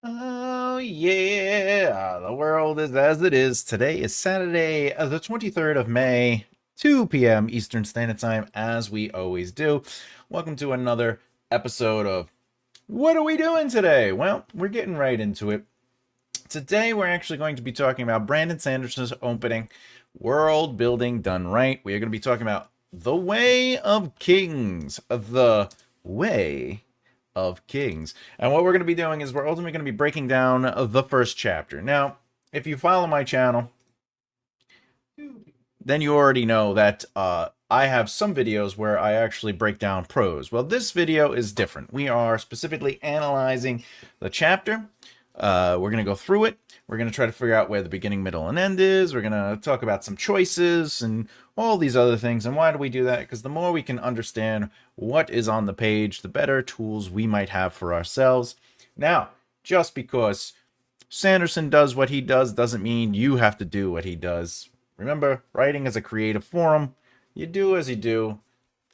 Oh, yeah. The world is as it is. Today is Saturday, the 23rd of May, 2 p.m. Eastern Standard Time, as we always do. Welcome to another episode of What Are We Doing Today? Well, we're getting right into it. Today, we're actually going to be talking about Brandon Sanderson's opening, World Building Done Right. We are going to be talking about The Way of Kings. The Way of Kings. And what we're going to be doing is we're ultimately going to be breaking down the first chapter. Now, if you follow my channel, then you already know that I have some videos where I actually break down prose. Well, this video is different. We are specifically analyzing the chapter. We're going to go through it. We're going to try to figure out where the beginning, middle, and end is. We're going to talk about some choices and all these other things. And why do we do that? Because the more we can understand what is on the page, the better tools we might have for ourselves. Now, just because Sanderson does what he does doesn't mean you have to do what he does. Remember, writing is a creative form. You do as you do.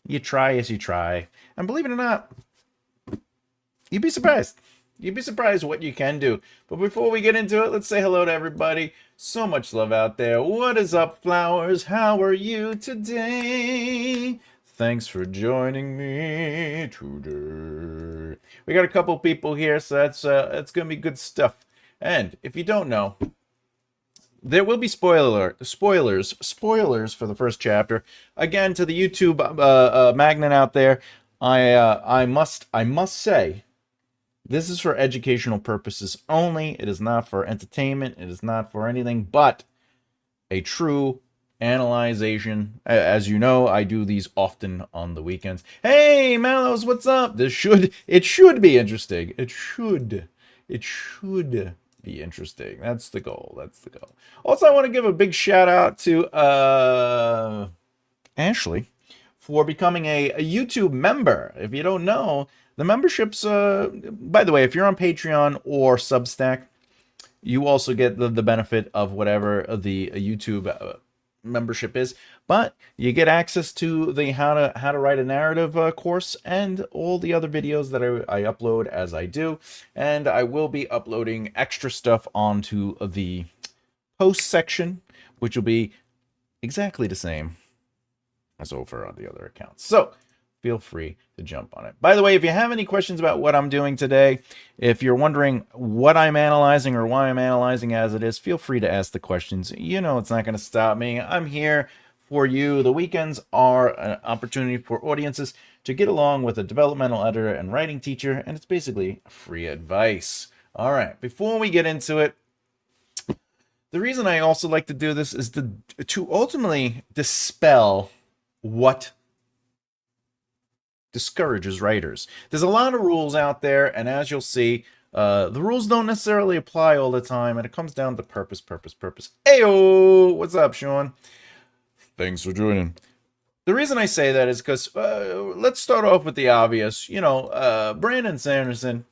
You try as you try. And believe it or not, you'd be surprised. You'd be surprised what you can do. But before we get into it, let's say hello to everybody. So much love out there. What is up, flowers? How are you today? Thanks for joining me today. We got a couple people here, so that's gonna be good stuff. And if you don't know, there will be spoilers for the first chapter. Again, to the YouTube magnet out there, I must say, this is for educational purposes only. It is not for entertainment. It is not for anything but a true analyzation. As you know, I do these often on the weekends. Hey, Mallows, what's up? It should be interesting. It should be interesting. That's the goal. That's the goal. Also, I want to give a big shout out to Ashley for becoming a YouTube member. If you don't know, the memberships, by the way, if you're on Patreon or Substack, you also get the benefit of whatever the YouTube membership is, but you get access to the how to write a narrative course and all the other videos that I upload as I do, and I will be uploading extra stuff onto the post section, which will be exactly the same as over on the other accounts. So feel free to jump on it. By the way, if you have any questions about what I'm doing today, if you're wondering what I'm analyzing or why I'm analyzing as it is, feel free to ask the questions. You know it's not going to stop me. I'm here for you. The weekends are an opportunity for audiences to get along with a developmental editor and writing teacher, and it's basically free advice. All right, before we get into it, the reason I also like to do this is to ultimately dispel what discourages writers. There's a lot of rules out there, and as you'll see, the rules don't necessarily apply all the time, and it comes down to purpose. Ayo! What's up, Sean? Thanks for joining. The reason I say that is because let's start off with the obvious. You know, Brandon Sanderson,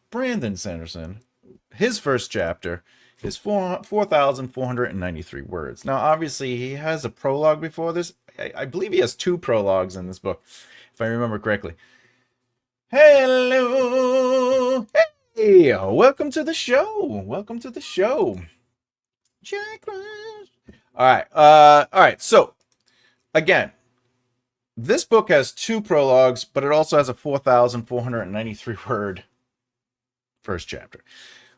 his first chapter is 4,493 words. Now, obviously, he has a prologue before this. I believe he has 2 prologues in this book, if I remember correctly. Hello! Hey! Welcome to the show! Welcome to the show! Jack Rush! Alright, so, again, this book has 2 prologues, but it also has a 4,493 word first chapter.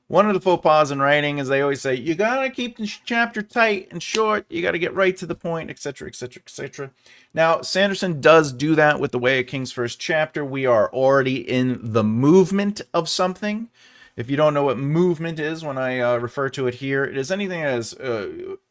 One of the faux pas in writing is they always say, you gotta keep the chapter tight and short, you gotta get right to the point, etc., etc., etc. Now, Sanderson does do that with The Way of King's first chapter. We are already in the movement of something. If you don't know what movement is, when I refer to it here, it is anything that is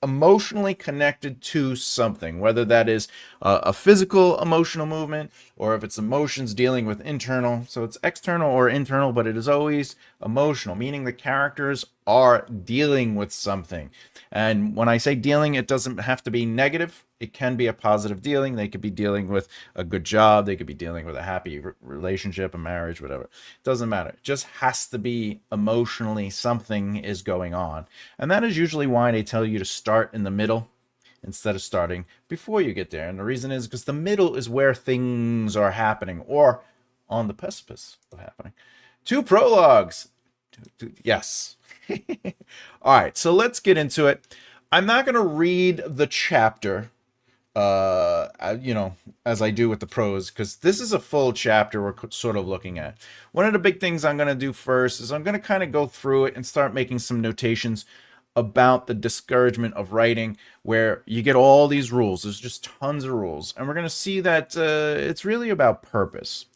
emotionally connected to something, whether that is a physical emotional movement or if it's emotions dealing with internal. So it's external or internal, but it is always emotional, meaning the characters are dealing with something. And when I say dealing, it doesn't have to be negative. It can be a positive dealing. They could be dealing with a good job. They could be dealing with a happy relationship, a marriage, whatever. It doesn't matter. It just has to be emotionally something is going on. And that is usually why they tell you to start in the middle instead of starting before you get there. And the reason is because the middle is where things are happening or on the precipice of happening. 2 prologues. Yes. All right, so let's get into it. I'm not going to read the chapter, you know, as I do with the prose, because this is a full chapter we're sort of looking at. One of the big things I'm going to do first is I'm going to kind of go through it and start making some notations about the discouragement of writing, where you get all these rules. There's just tons of rules, and we're going to see that it's really about purpose.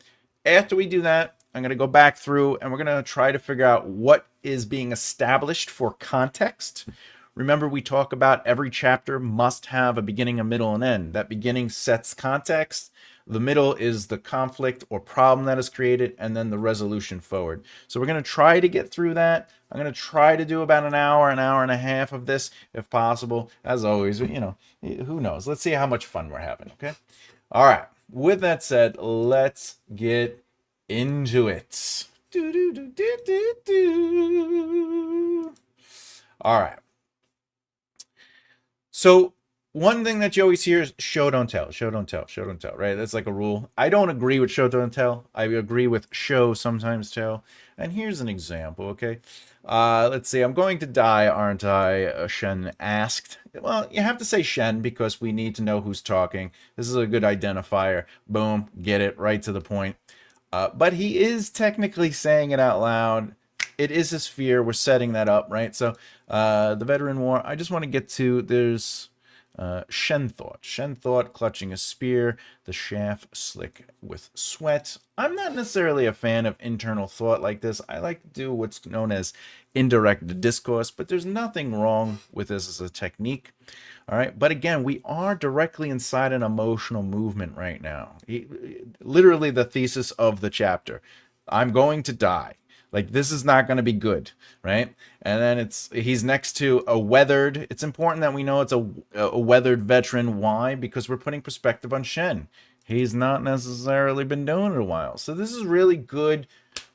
After we do that, I'm going to go back through and we're going to try to figure out what is being established for context. Remember, we talk about every chapter must have a beginning, a middle, and end. That beginning sets context. The middle is the conflict or problem that is created, and then the resolution forward. So we're going to try to get through that. I'm going to try to do about an hour and a half of this, if possible. As always, you know, who knows? Let's see how much fun we're having, okay? All right. With that said, let's get into it. All right. So one thing that you always hear is show, don't tell, show, don't tell, show, don't tell, right? That's like a rule. I don't agree with show, don't tell. I agree with show, sometimes tell. And here's an example, okay? Let's see. I'm going to die, aren't I? Shen asked. Well, you have to say Shen because we need to know who's talking. This is a good identifier. Boom, get it, right to the point. But he is technically saying it out loud. It is his fear. We're setting that up, right? So the veteran war, I just want to get to, there's Shen thought, clutching a spear, the shaft slick with sweat. I'm not necessarily a fan of internal thought like this. I like to do what's known as indirect discourse, but there's nothing wrong with this as a technique. All right, but again, we are directly inside an emotional movement right now. Literally the thesis of the chapter. I'm going to die. Like, this is not going to be good, right? And then he's next to a weathered. It's important that we know it's a weathered veteran. Why? Because we're putting perspective on Shen. He's not necessarily been doing it a while. So this is really good,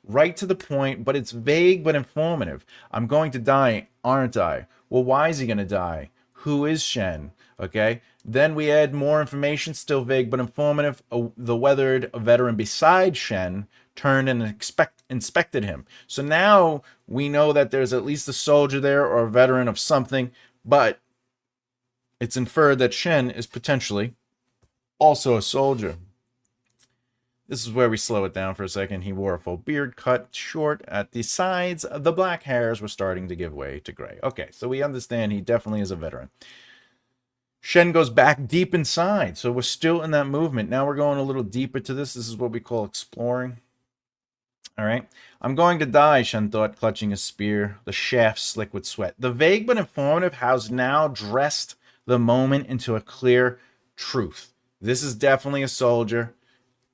right to the point, but it's vague but informative. I'm going to die, aren't I? Well, why is he going to die? Who is Shen? Okay. Then we add more information, still vague but informative. The weathered veteran beside Shen turned and inspected him. So now we know that there's at least a soldier there or a veteran of something, but it's inferred that Shen is potentially also a soldier. This is where we slow it down for a second. He wore a full beard, cut short at the sides. The black hairs were starting to give way to gray. Okay, so we understand he definitely is a veteran. Shen goes back deep inside, so we're still in that movement. Now we're going a little deeper to this. This is what we call exploring. All right. I'm going to die, Shen thought, clutching his spear, the shaft slick with sweat. The vague but informative has now dressed the moment into a clear truth. This is definitely a soldier,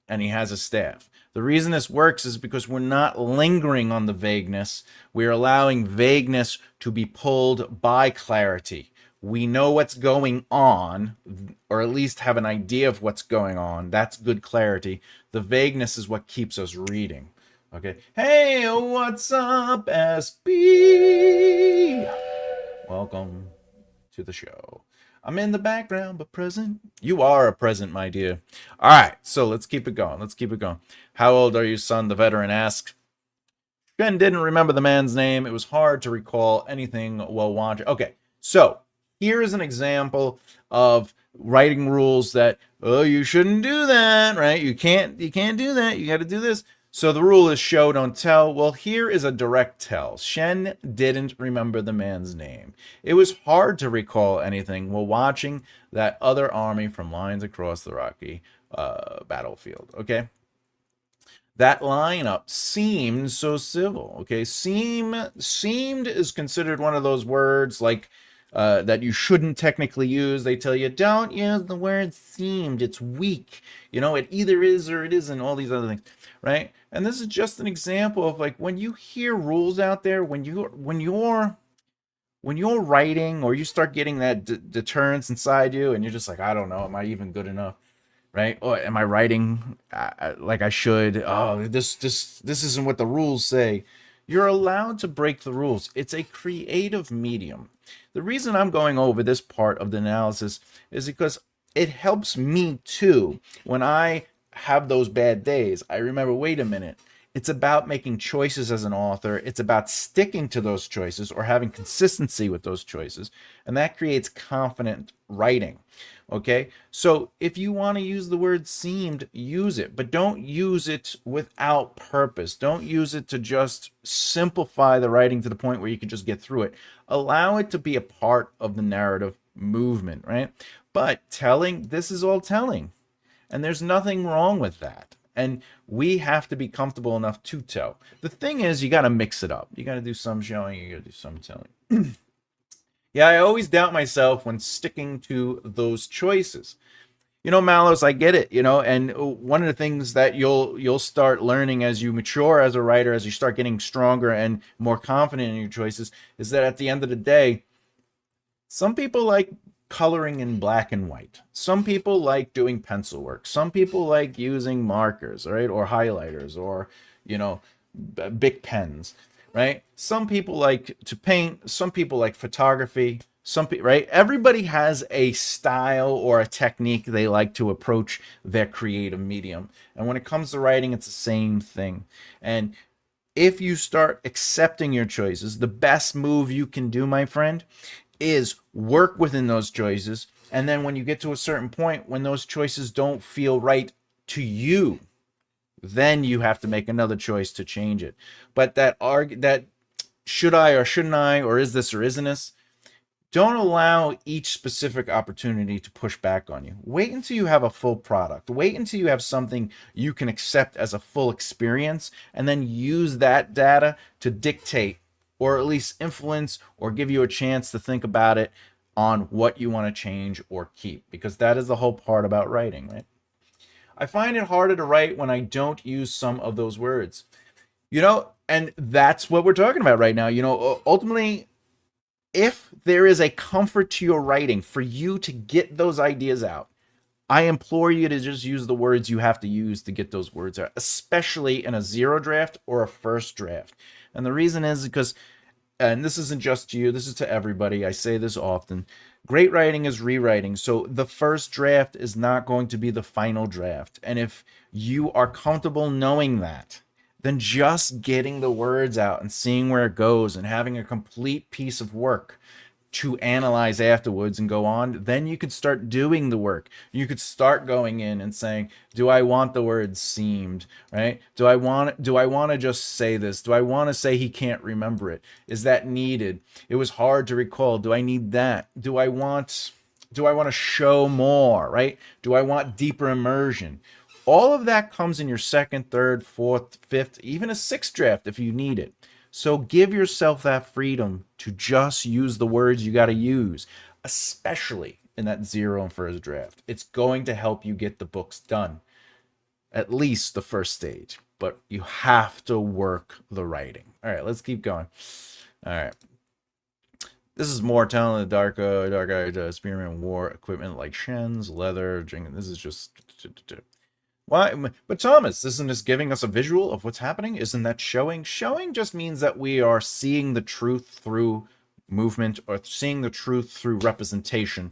and he has a staff. The reason this works is because we're not lingering on the vagueness. We're allowing vagueness to be pulled by clarity. We know what's going on, or at least have an idea of what's going on. That's good clarity. The vagueness is what keeps us reading. Okay. Hey, what's up, SB? Welcome to the show. I'm in the background, but present. You are a present, my dear. All right, so let's keep it going. Let's keep it going. How old are you, son? The veteran asked. Shen didn't remember the man's name. It was hard to recall anything while watching. Okay, so here is an example of writing rules that, oh, you shouldn't do that, right? You can't do that. You got to do this. So the rule is show, don't tell. Well, here is a direct tell. Shen didn't remember the man's name. It was hard to recall anything while watching that other army from lines across the rocky battlefield, okay? That lineup seemed so civil, okay? Seemed is considered one of those words like that you shouldn't technically use. They tell you, don't use the word seemed. It's weak. You know, it either is or it isn't, all these other things, right? And this is just an example of like when you hear rules out there, when you're writing or you start getting that deterrence inside you and you're just like, I don't know, am I even good enough? Right? Or am I writing like I should? Oh, this isn't what the rules say. You're allowed to break the rules. It's a creative medium. The reason I'm going over this part of the analysis is because it helps me too. When I have those bad days, I remember, wait a minute. It's about making choices as an author. It's about sticking to those choices or having consistency with those choices. And that creates confident writing. Okay, so if you want to use the word seemed, use it, but don't use it without purpose. Don't use it to just simplify the writing to the point where you can just get through it. Allow it to be a part of the narrative movement, right? But telling, this is all telling, and there's nothing wrong with that. And we have to be comfortable enough to tell. The thing is, you got to mix it up. You got to do some showing, you got to do some telling. Yeah, I always doubt myself when sticking to those choices. Malos, I get it, and one of the things that you'll start learning as you mature as a writer, as you start getting stronger and more confident in your choices, is that at the end of the day, some people like coloring in black and white. Some people like doing pencil work. Some people like using markers, right? Or highlighters, or, big pens, right? Some people like to paint. Some people like photography. Some people, right? Everybody has a style or a technique they like to approach their creative medium. And when it comes to writing, it's the same thing. And if you start accepting your choices, the best move you can do, my friend, is work within those choices. And then when you get to a certain point, when those choices don't feel right to you, then you have to make another choice to change it. But that should I or shouldn't I, or is this or isn't this, don't allow each specific opportunity to push back on you. Wait until you have a full product. Wait until you have something you can accept as a full experience, and then use that data to dictate, or at least influence, or give you a chance to think about it on what you want to change or keep, because that is the whole part about writing, right? I find it harder to write when I don't use some of those words. And that's what we're talking about right now. Ultimately, if there is a comfort to your writing for you to get those ideas out, I implore you to just use the words you have to use to get those words out, especially in a zero draft or a first draft. And the reason is because, and this isn't just to you, this is to everybody, I say this often, great writing is rewriting. So the first draft is not going to be the final draft. And if you are comfortable knowing that, then just getting the words out and seeing where it goes and having a complete piece of work to analyze afterwards and go on, then you could start doing the work. You could start going in and saying, do I want the word seemed, right? Do I want to just say this? Do I want to say he can't remember it? Is that needed? It was hard to recall. Do I need that? Do I want to show more, right? Do I want deeper immersion? All of that comes in your second, third, fourth, fifth, even a sixth draft if you need it. So give yourself that freedom to just use the words you got to use, especially in that zero and first draft. It's going to help you get the books done, at least the first stage. But you have to work the writing. All right, let's keep going. All right. This is more telling the dark-eyed spearman wore equipment like shens, leather, this is just... Why? But Thomas, isn't this giving us a visual of what's happening? Isn't that showing? Showing just means that we are seeing the truth through movement, or seeing the truth through representation.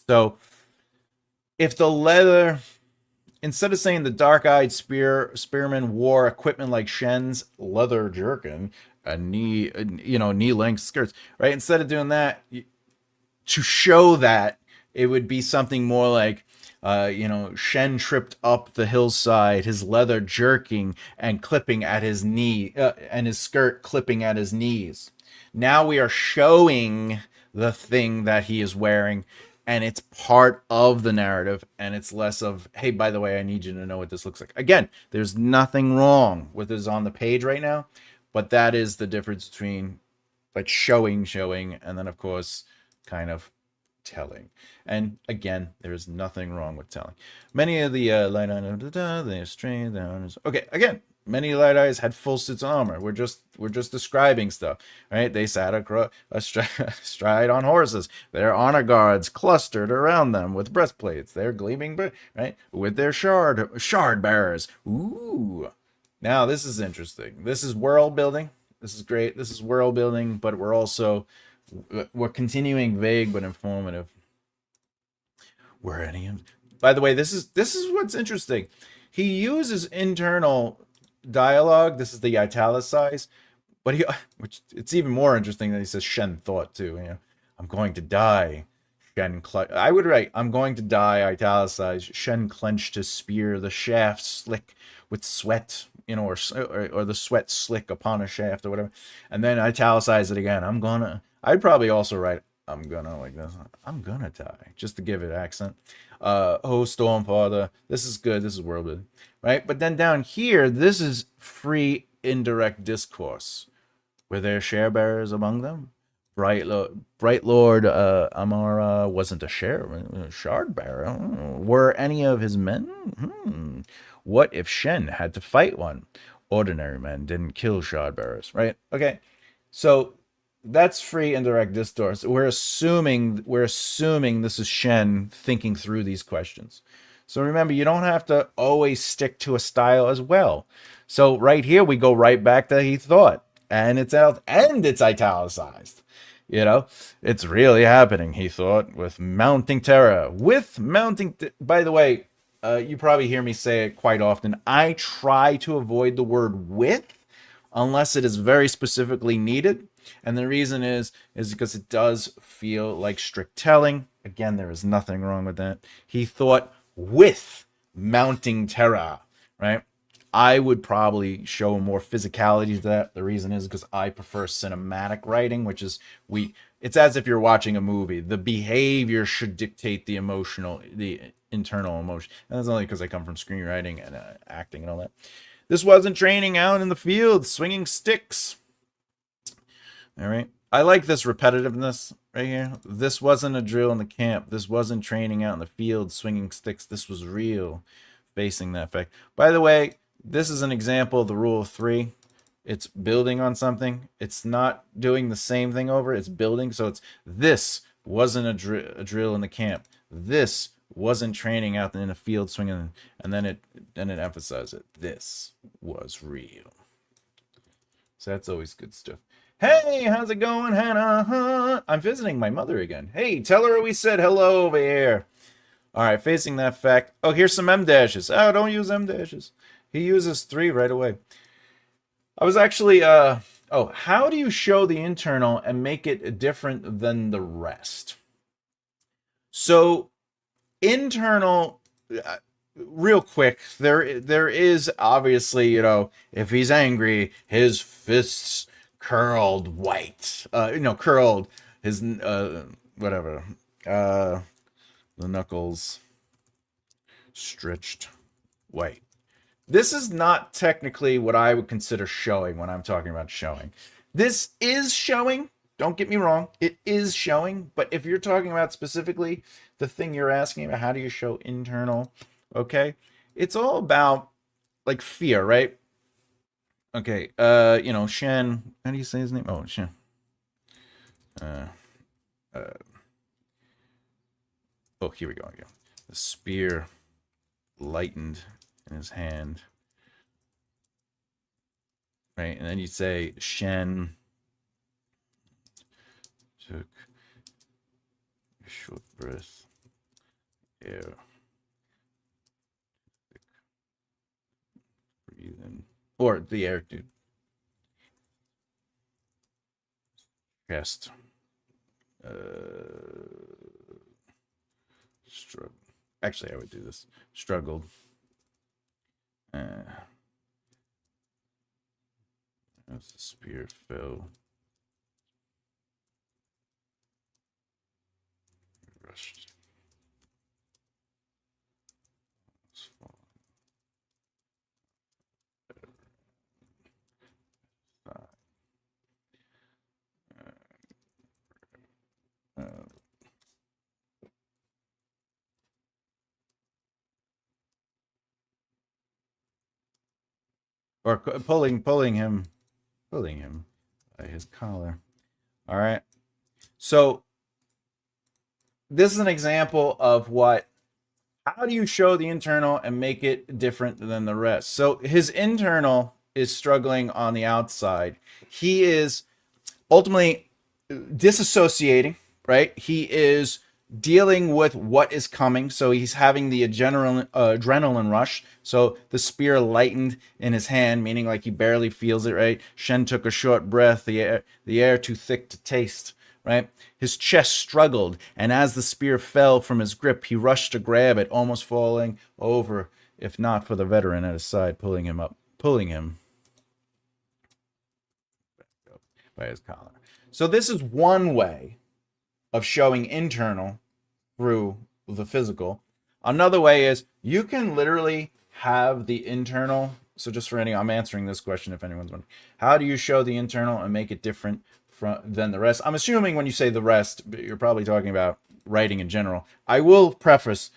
So if the leather, instead of saying the dark-eyed spearman wore equipment like shens, leather jerkin, knee-length skirts, right? Instead of doing that, to show that, it would be something more like, Shen tripped up the hillside, his leather jerking and clipping at his knee, and his skirt clipping at his knees. Now we are showing the thing that he is wearing, and it's part of the narrative, and it's less of, hey, by the way, I need you to know what this looks like. Again, there's nothing wrong with this on the page right now, but that is the difference between like showing, and then of course kind of telling. And again, there's nothing wrong with telling. Many of the light eyes, they strained down. Okay, again, many light eyes had full suits of armor. We're just describing stuff, right? They sat astride on horses. Their honor guards clustered around them with breastplates. They're gleaming, right, with their shard bearers. Ooh, now this is interesting. This is world building. This is great. This is world building, but we're continuing vague but informative. By the way, this is what's interesting. He uses internal dialogue. This is the italicized. But he, which it's even more interesting that he says Shen thought too. I'm going to die. I would write, I'm going to die, italicized. Shen clenched his spear, the shaft slick with sweat, or the sweat slick upon a shaft or whatever. And then italicize it again. I'd probably also write, I'm gonna like this. I'm gonna die, just to give it accent. Oh, Stormfather, this is good. This is world building, right? But then down here, this is free indirect discourse. Were there share bearers among them? Bright Lord Amara wasn't a shard bearer. Were any of his men? What if Shen had to fight one? Ordinary men didn't kill shard bearers, right? Okay, so that's free indirect discourse. We're assuming this is Shen thinking through these questions. So remember, you don't have to always stick to a style as well. So right here, we go right back to he thought, and it's out, and it's italicized. It's really happening, he thought, with mounting terror. By the way, you probably hear me say it quite often. I try to avoid the word with unless it is very specifically needed. And the reason is because it does feel like strict telling. Again, there is nothing wrong with that. He thought with mounting terror, right? I would probably show more physicality to that. The reason is because I prefer cinematic writing, which is it's as if you're watching a movie. The behavior should dictate the internal emotion. And that's only because I come from screenwriting and acting and all that. This wasn't training out in the field, swinging sticks. All right. I like this repetitiveness right here. This wasn't a drill in the camp. This wasn't training out in the field, swinging sticks. This was real, facing that fact. By the way, this is an example of the rule of three. It's building on something. It's not doing the same thing over. It's building. So this wasn't a drill in the camp. This wasn't training out in the field swinging, and then it emphasizes it. This was real. So that's always good stuff. Hey, how's it going, Hannah? I'm visiting my mother again. Hey, tell her we said hello over here. All right, facing that fact. Oh, here's some M dashes. Oh, don't use M dashes. He uses 3 right away. I was actually, how do you show the internal and make it different than the rest? So, internal, real quick, there is obviously, if he's angry, his fists curled white. Curled, his, whatever, the knuckles stretched white. This is not technically what I would consider showing when I'm talking about showing. This is showing. Don't get me wrong. It is showing. But if you're talking about specifically the thing you're asking about, how do you show internal? Okay. It's all about like fear, right? Okay. Shen. How do you say his name? Oh, Shen. Here we go again. The spear lightened in his hand, right? And then you say Shen took a short breath, air, breathe in, or the air, dude. Chest, actually, I would do this. Struggled. As the spear fell, rushed. Or pulling him by his collar. All right. So this is an example of how do you show the internal and make it different than the rest? So his internal is struggling on the outside. He is ultimately disassociating, right? He is dealing with what is coming. So he's having the adrenaline rush. So the spear lightened in his hand, meaning like he barely feels it, right? Shen took a short breath, the air too thick to taste, right? His chest struggled, and as the spear fell from his grip, he rushed to grab it, almost falling over, if not for the veteran at his side, pulling him by his collar. So this is one way of showing internal through the physical. Another way is you can literally have the internal. So just for I'm answering this question if anyone's wondering. How do you show the internal and make it different than the rest? I'm assuming when you say the rest, you're probably talking about writing in general. I will preface,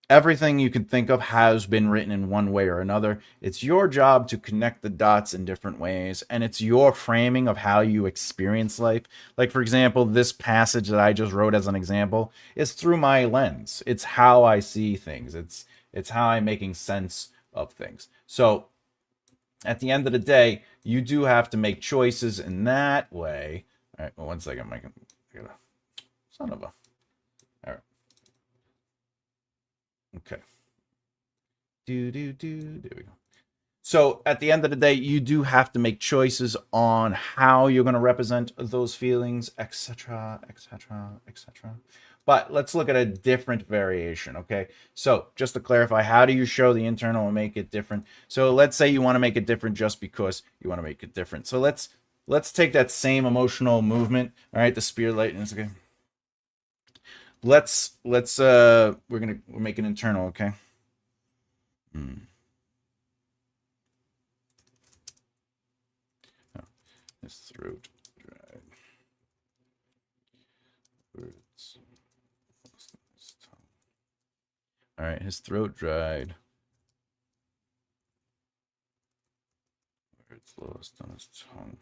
everything you can think of has been written in one way or another. It's your job to connect the dots in different ways, and it's your framing of how you experience life. Like, for example, this passage that I just wrote as an example is through my lens. It's how I see things. It's how I'm making sense of things. So at the end of the day, you do have to make choices in that way. All right, well, one second, Mike. Son of a... All right. Okay. There we go. So at the end of the day, you do have to make choices on how you're going to represent those feelings, etc., etc., etc. But let's look at a different variation, okay? So just to clarify, how do you show the internal and make it different? So let's say you want to make it different just because you want to make it different. So let's take that same emotional movement, all right? The spear lightness, okay? We're make it internal, okay? Oh, his throat dried. Words lost on his tongue. All right, his throat dried. Words lost on his tongue.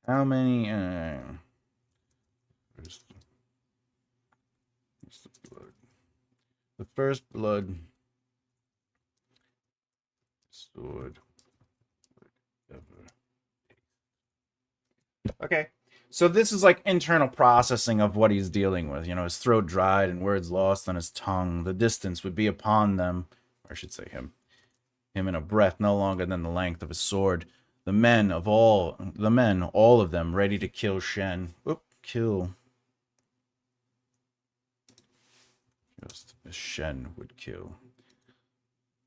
How many? The first blood sword ever. Okay, so this is like internal processing of what he's dealing with. You know, his throat dried and words lost on his tongue. The distance would be upon them, or I should say him in a breath no longer than the length of his sword. The men, all of them, ready to kill Shen. Kill. Just Shen would kill.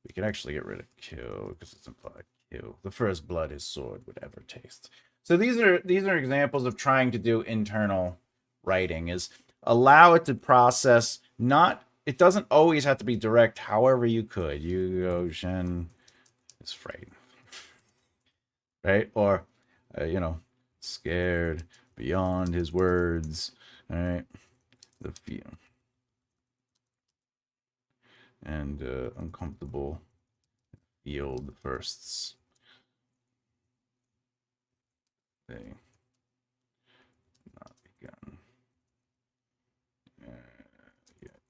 We can actually get rid of kill because it's implied kill. The first blood his sword would ever taste. So these are examples of trying to do internal writing, is allow it to process. It doesn't always have to be direct. However you could. You go, Shen is frightened. Right? Or, scared beyond his words. All right? The feel. And uncomfortable field firsts. They not begun yet,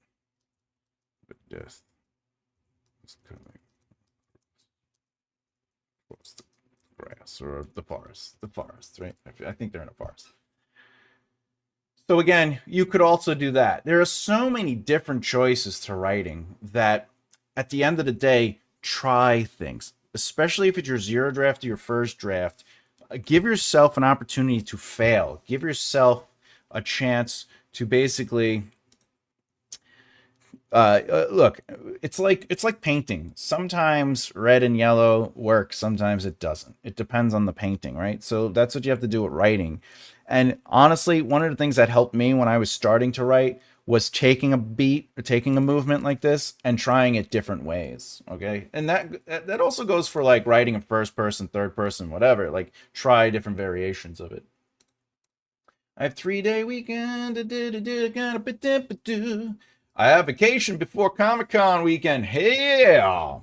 but death is coming across the grass or the forest. The forest, right? I think they're in a forest. So again, you could also do that. There are so many different choices to writing that at the end of the day, try things, especially if it's your zero draft or your first draft. Give yourself an opportunity to fail. Give yourself a chance to basically look. It's like painting. Sometimes red and yellow work. Sometimes it doesn't. It depends on the painting, right? So that's what you have to do with writing. And honestly, one of the things that helped me when I was starting to write was taking a beat or taking a movement like this and trying it different ways. Okay. And that also goes for like writing in first person, third person, whatever. Like try different variations of it. I have 3-day weekend. I have vacation before Comic-Con weekend. Yeah.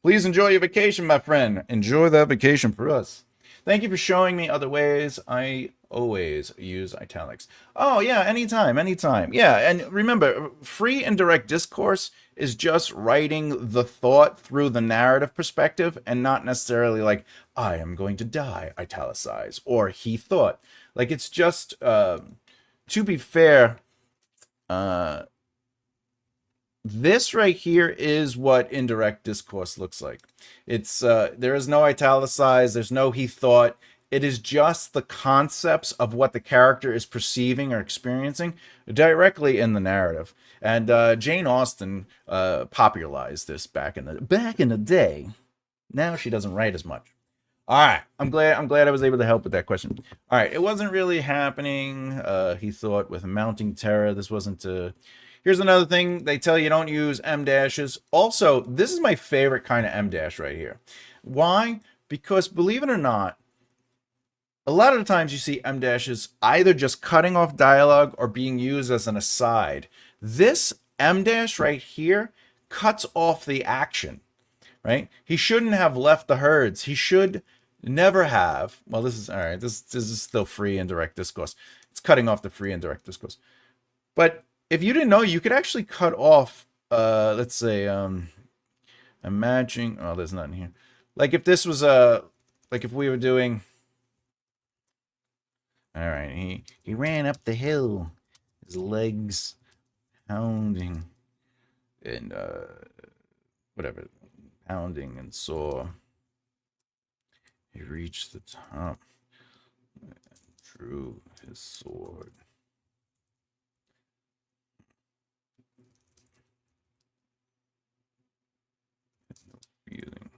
Please enjoy your vacation, my friend. Enjoy that vacation for us. Thank you for showing me other ways. I always use italics. Oh, yeah, anytime, anytime. Yeah, and remember, free and direct discourse is just writing the thought through the narrative perspective and not necessarily like, I am going to die, italicize, or he thought. Like, it's just, to be fair, this right here is what indirect discourse looks like. It's there is no italicized, there's no he thought. It is just the concepts of what the character is perceiving or experiencing directly in the narrative. And Jane Austen popularized this back in the day. Now she doesn't write as much. All right, I'm glad I was able to help with that question. All right, it wasn't really happening. He thought with mounting terror. This wasn't. Here's another thing they tell you: don't use M dashes. Also, this is my favorite kind of M dash right here. Why? Because believe it or not, a lot of the times you see M dashes either just cutting off dialogue or being used as an aside. This M dash right here cuts off the action. Right? He shouldn't have left the herds. He should never have. Well, this is all right. This is still free and direct discourse. It's cutting off the free and direct discourse. But if you didn't know, you could actually cut off. Let's say, imagine. Oh, there's nothing here. Like if this was like if we were doing. All right, he ran up the hill, his legs pounding, and whatever. Pounding and saw. He reached the top and drew his sword. No feeling.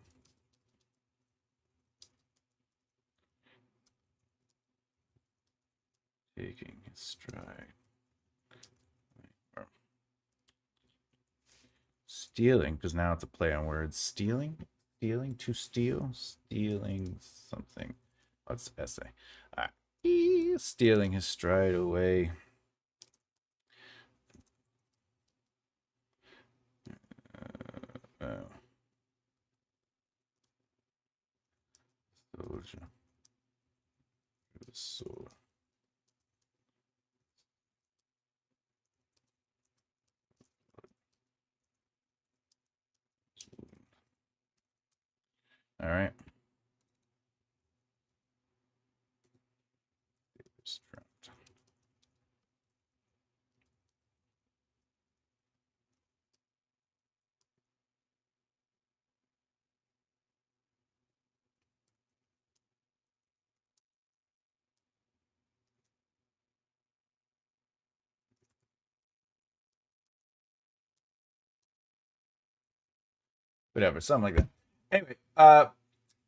Taking his stride. Stealing, because now it's a play on words. Stealing, to steal, stealing something. What's essay? Stealing his stride away. Soldier. Sword. All right. Whatever, something like that. Anyway,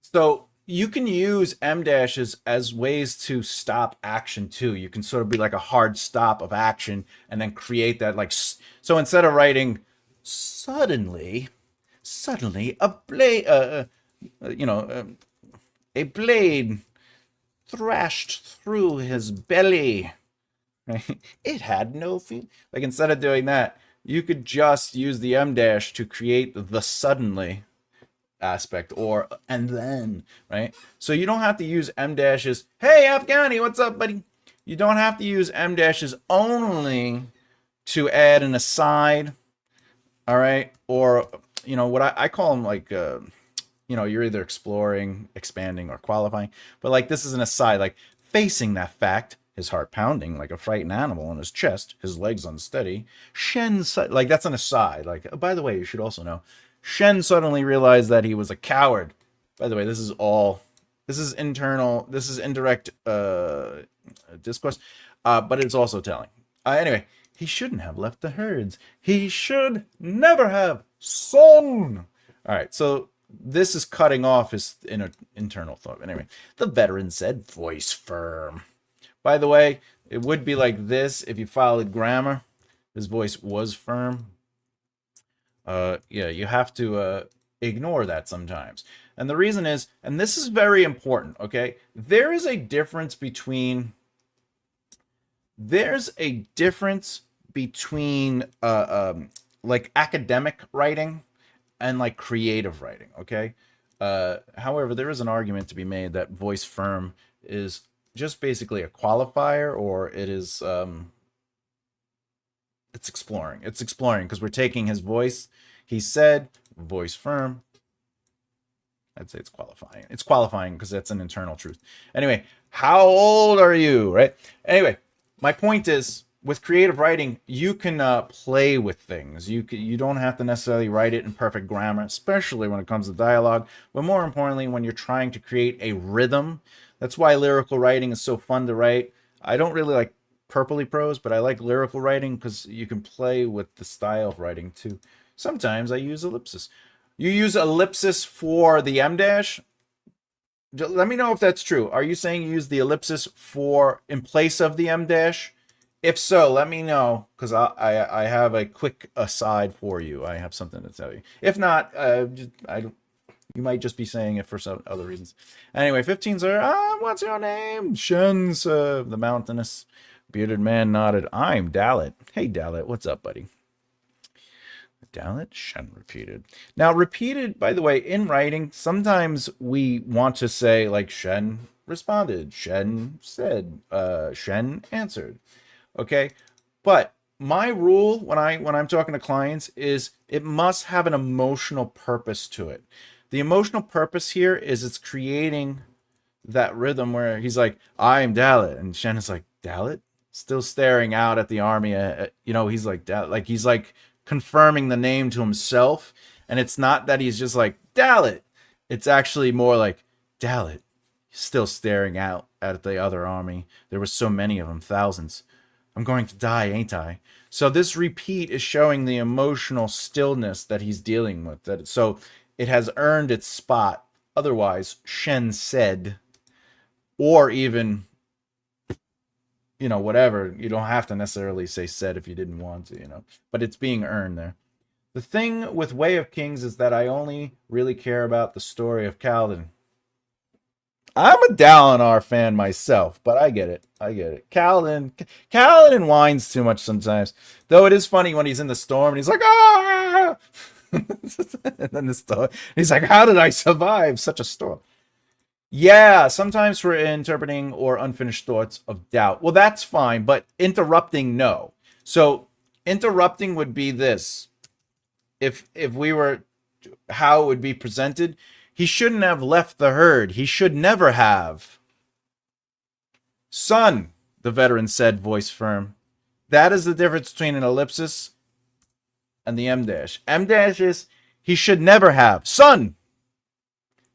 so you can use M dashes as ways to stop action too. You can sort of be like a hard stop of action and then create that like so instead of writing suddenly a blade a blade thrashed through his belly. It had no feel. Like instead of doing that, you could just use the M dash to create the suddenly aspect or and then, right? So you don't have to use M dashes. Hey, Afghani, what's up, buddy? You don't have to use M dashes only to add an aside, all right? Or, you know, what I call them like, you're either exploring, expanding, or qualifying. But like this is an aside, like facing that fact, his heart pounding like a frightened animal in his chest, his legs unsteady. Like that's an aside. Like, oh, by the way, you should also know, Shen suddenly realized that he was a coward. By the way, this is internal, this is indirect discourse, but it's also telling. Anyway, he shouldn't have left the herds. He should never have. Son. All right, so this is cutting off his internal thought. Anyway, the veteran said, voice firm. By the way, it would be like this if you followed grammar. his voice was firm. Yeah, you have to ignore that sometimes. And the reason is, and this is very important, okay? There's a difference between like academic writing and like creative writing, okay? However, there is an argument to be made that voice firm is just basically a qualifier, or it is it's exploring. It's exploring because we're taking his voice. He said voice firm. I'd say it's qualifying. It's qualifying because that's an internal truth. Anyway, how old are you, right? Anyway, my point is, with creative writing, you can play with things. You don't have to necessarily write it in perfect grammar, especially when it comes to dialogue. But more importantly, when you're trying to create a rhythm, that's why lyrical writing is so fun to write. I don't really like purpley prose, but I like lyrical writing because you can play with the style of writing too. Sometimes I use ellipsis. You use ellipsis for the M dash? Let me know if that's true. Are you saying you use the ellipsis for in place of the M dash? If so, let me know, because I have a quick aside for you. I have something to tell you. If not, you might just be saying it for some other reasons. Anyway, 15's are, what's your name? Shen's, the mountainous bearded man nodded. I'm Dalit. Hey, Dalit, what's up, buddy? Dalit, Shen repeated. Now, repeated, by the way, in writing, sometimes we want to say, like, Shen responded, Shen said, Shen answered. Okay, but my rule when I'm talking to clients is it must have an emotional purpose to it. The emotional purpose here is it's creating that rhythm where he's like, I'm Dalit, and Shen is like, Dalit? Still staring out at the army. He's like, Dalit. Like, he's like confirming the name to himself, and it's not that he's just like, Dalit. It's actually more like, Dalit, still staring out at the other army. There were so many of them, thousands. I'm going to die, ain't I? So this repeat is showing the emotional stillness that he's dealing with. So it has earned its spot. Otherwise, Shen said, or even, whatever. You don't have to necessarily say said if you didn't want to, but it's being earned there. The thing with Way of Kings is that I only really care about the story of Kaladin. I'm a Dalinar fan myself, but I get it. Kaladin whines too much sometimes. Though it is funny when he's in the storm and he's like, ah! And then the storm, he's like, how did I survive such a storm? Yeah, sometimes we're interpreting or unfinished thoughts of doubt. Well, that's fine, but interrupting, no. So interrupting would be this. If we were, how it would be presented, he shouldn't have left the herd. He should never have. Son, the veteran said, voice firm. That is the difference between an ellipsis and the M dash. M dash is, he should never have. Son!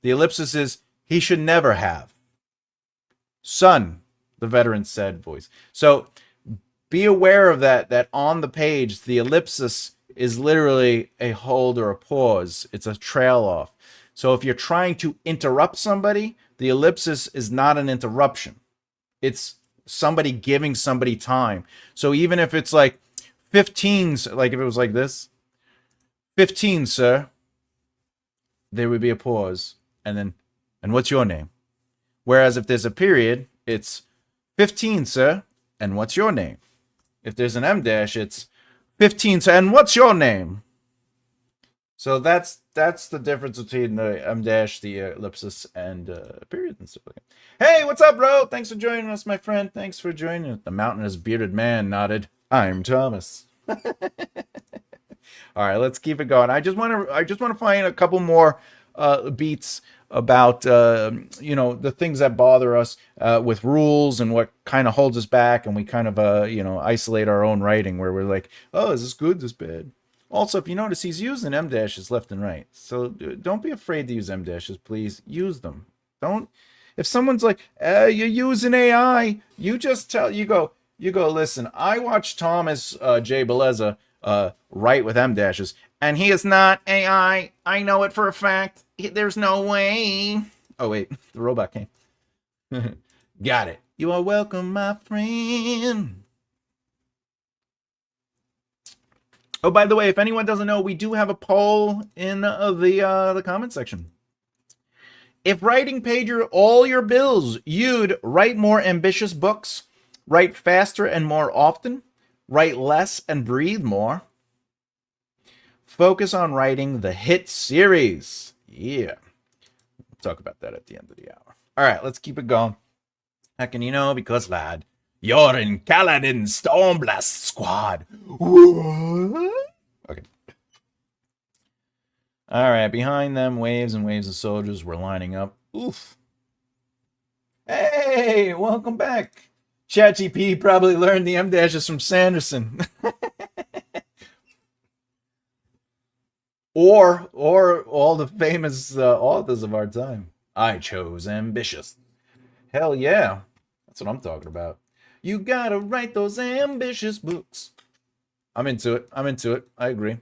The ellipsis is, he should never have. Son, the veteran said, voice. So be aware of that on the page, the ellipsis is literally a hold or a pause. It's a trail off. So if you're trying to interrupt somebody, the ellipsis is not an interruption. It's somebody giving somebody time. So even if it's like 15, like if it was like this, 15, sir, there would be a pause. And then, and what's your name? Whereas if there's a period, it's 15, sir, and what's your name? If there's an M dash, it's 15, sir, and what's your name? So that's the difference between the M dash, the ellipsis, and period and stuff like that. Hey, what's up, bro? Thanks for joining us, my friend. Thanks for joining us. The mountainous bearded man nodded. I'm Thomas. All right, let's keep it going. I just want to find a couple more beats about the things that bother us with rules and what kind of holds us back, and we kind of isolate our own writing where we're like, oh, is this good, this bad? Also, if you notice, he's using M dashes left and right. So don't be afraid to use M dashes, please. Use them. Don't. If someone's like, you're using AI, you just go, listen, I watched Thomas J. Bellezza write with M dashes, and he is not AI. I know it for a fact. There's no way. Oh, wait, the robot came. Got it. You are welcome, my friend. Oh, by the way, if anyone doesn't know, we do have a poll in the comment section. If writing paid all your bills, you'd write more ambitious books, write faster and more often, write less and breathe more. Focus on writing the hit series. Yeah. We'll talk about that at the end of the hour. All right, let's keep it going. How can you know? Because, lad, you're in Kaladin's Stormblast squad. What? Okay. All right, behind them, waves and waves of soldiers were lining up. Oof. Hey, welcome back. ChatGPT probably learned the M-dashes from Sanderson. or all the famous authors of our time. I chose ambitious. Hell yeah. That's what I'm talking about. You gotta write those ambitious books. I'm into it. I agree.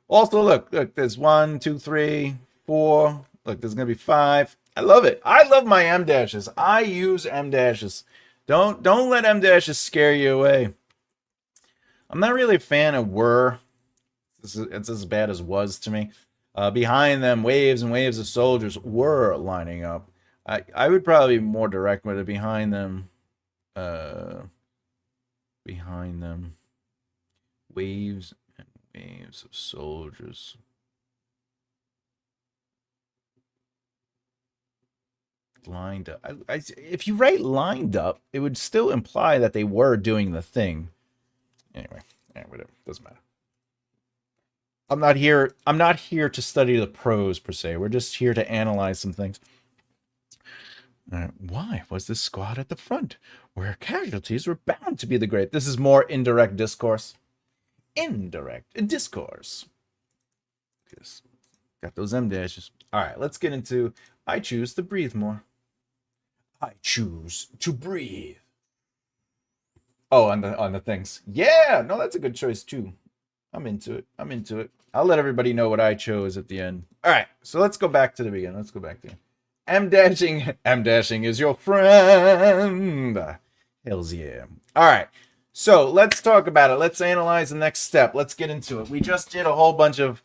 Also, look, there's 1, 2, 3, 4. Look, there's gonna be 5. I love it. I love my M dashes. I use M dashes. Don't let M dashes scare you away. I'm not really a fan of were. It's as bad as was to me. Behind them, waves and waves of soldiers were lining up. I would probably be more direct with it. Behind them, waves and waves of soldiers. Lined up. If you write lined up, it would still imply that they were doing the thing. Anyway, whatever. Doesn't matter. I'm not here to study the prose per se. We're just here to analyze some things. Why was this squad at the front, where casualties were bound to be the great? This is more indirect discourse. Indirect discourse. Got those M dashes. All right, let's get into I choose to breathe more. I choose to breathe. Oh, on the things. Yeah, no, that's a good choice too. I'm into it. I'll let everybody know what I chose at the end. All right, so let's go back to the beginning. M dashing is your friend. Hells yeah. All right, so let's talk about it. Let's analyze the next step. Let's get into it. We just did a whole bunch of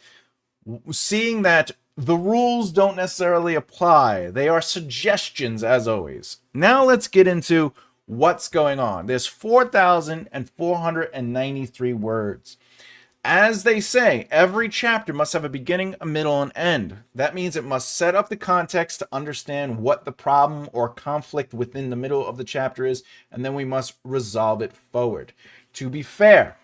seeing that the rules don't necessarily apply. They are suggestions, as always. Now let's get into what's going on. There's 4,493 words. As they say, every chapter must have a beginning, a middle, and end. That means it must set up the context to understand what the problem or conflict within the middle of the chapter is, and then we must resolve it forward. To be fair,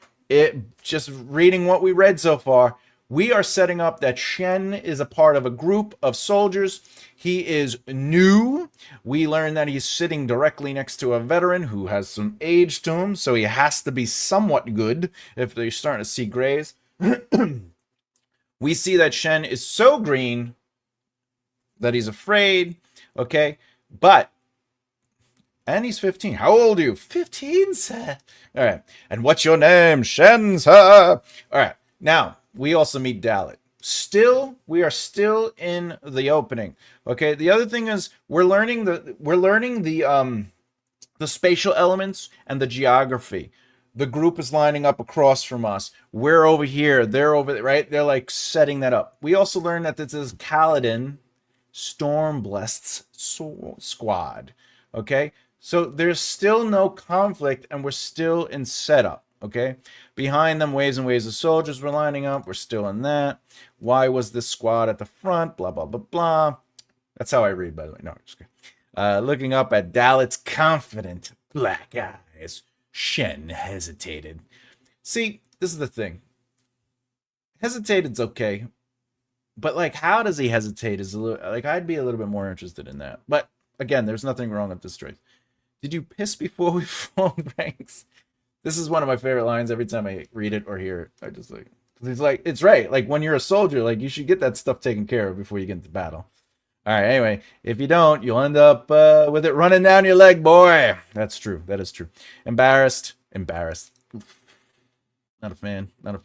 just reading what we read so far, we are setting up that Shen is a part of a group of soldiers. He is new. We learn that he's sitting directly next to a veteran who has some age to him, so he has to be somewhat good if they're starting to see grays. We see that Shen is so green that he's afraid, okay? And he's 15. How old are you? 15, sir. All right. And what's your name? Shen, sir. All right. Now, we also meet Dalit. We are still in the opening. Okay. The other thing is we're learning the spatial elements and the geography. The group is lining up across from us. We're over here. They're over there, right? They're like setting that up. We also learn that this is Kaladin Stormblast's squad. Okay. So there's still no conflict and we're still in setup. Okay, behind them, waves and waves of soldiers were lining up. We're still in that. Why was this squad at the front? Blah, blah, blah, blah. That's how I read, by the way. No, just kidding. Looking up at Dalit's confident black eyes, Shen hesitated. See, this is the thing. Hesited's okay. But, like, how does he hesitate is a little... Like, I'd be a little bit more interested in that. But, again, there's nothing wrong with this choice. Did you piss before we formed ranks? This is one of my favorite lines every time I read it or hear it. I just like, he's like, it's right. Like when you're a soldier, like you should get that stuff taken care of before you get into battle. All right. Anyway, if you don't, you'll end up with it running down your leg, boy. That's true. That is true. Embarrassed. Not a fan. All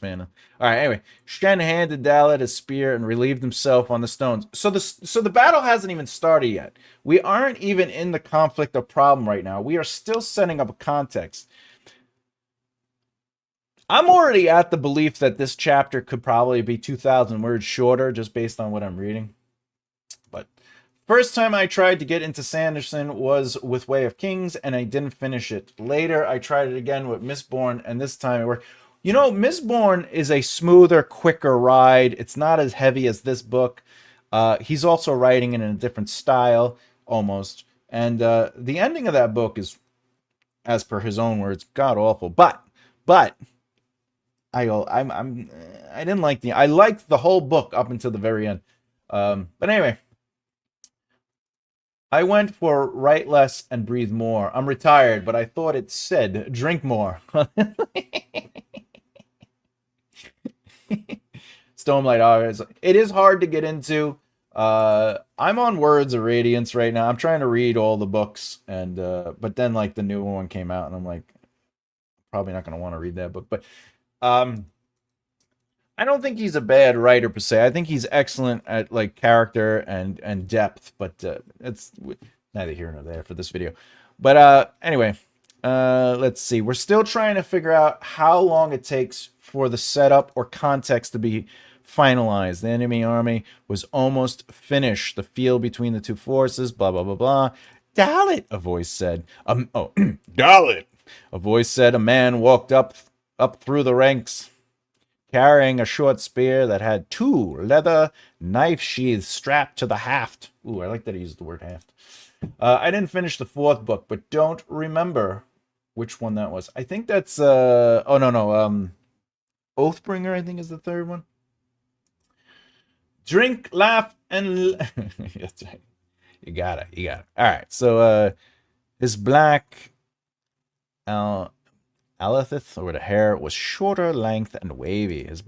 right. Anyway, Shen handed Dalit his spear and relieved himself on the stones. So the battle hasn't even started yet. We aren't even in the conflict or problem right now. We are still setting up a context. I'm already at the belief that this chapter could probably be 2,000 words shorter, just based on what I'm reading. But first time I tried to get into Sanderson was with Way of Kings, and I didn't finish it. Later, I tried it again with Mistborn, and this time it worked. You know, Mistborn is a smoother, quicker ride. It's not as heavy as this book. He's also writing in a different style, almost. And the ending of that book is, as per his own words, god awful. But I didn't like I liked the whole book up until the very end. But anyway, I went for write less and breathe more. I'm retired, but I thought it said drink more. Stormlight Archive. It is hard to get into. I'm on Words of Radiance right now. I'm trying to read all the books, and but then like the new one came out, and I'm like, probably not going to want to read that book. But I don't think he's a bad writer per se. I think he's excellent at like character and depth, but it's neither here nor there for this video. But anyway, let's see. We're still trying to figure out how long it takes for the setup or context to be finalized. The enemy army was almost finished. The field between the two forces, blah, blah, blah, blah. Dalit, a voice said. Dalit, a voice said. A man walked up through the ranks, carrying a short spear that had 2 leather knife sheaths strapped to the haft. Ooh, I like that he used the word haft. I didn't finish the 4th book, but don't remember which one that was. I think that's, oh, no, Oathbringer, I think, is the 3rd one. Drink, laugh, and... You got it. All right, so his black alethith, or the hair, was shorter length and wavy. His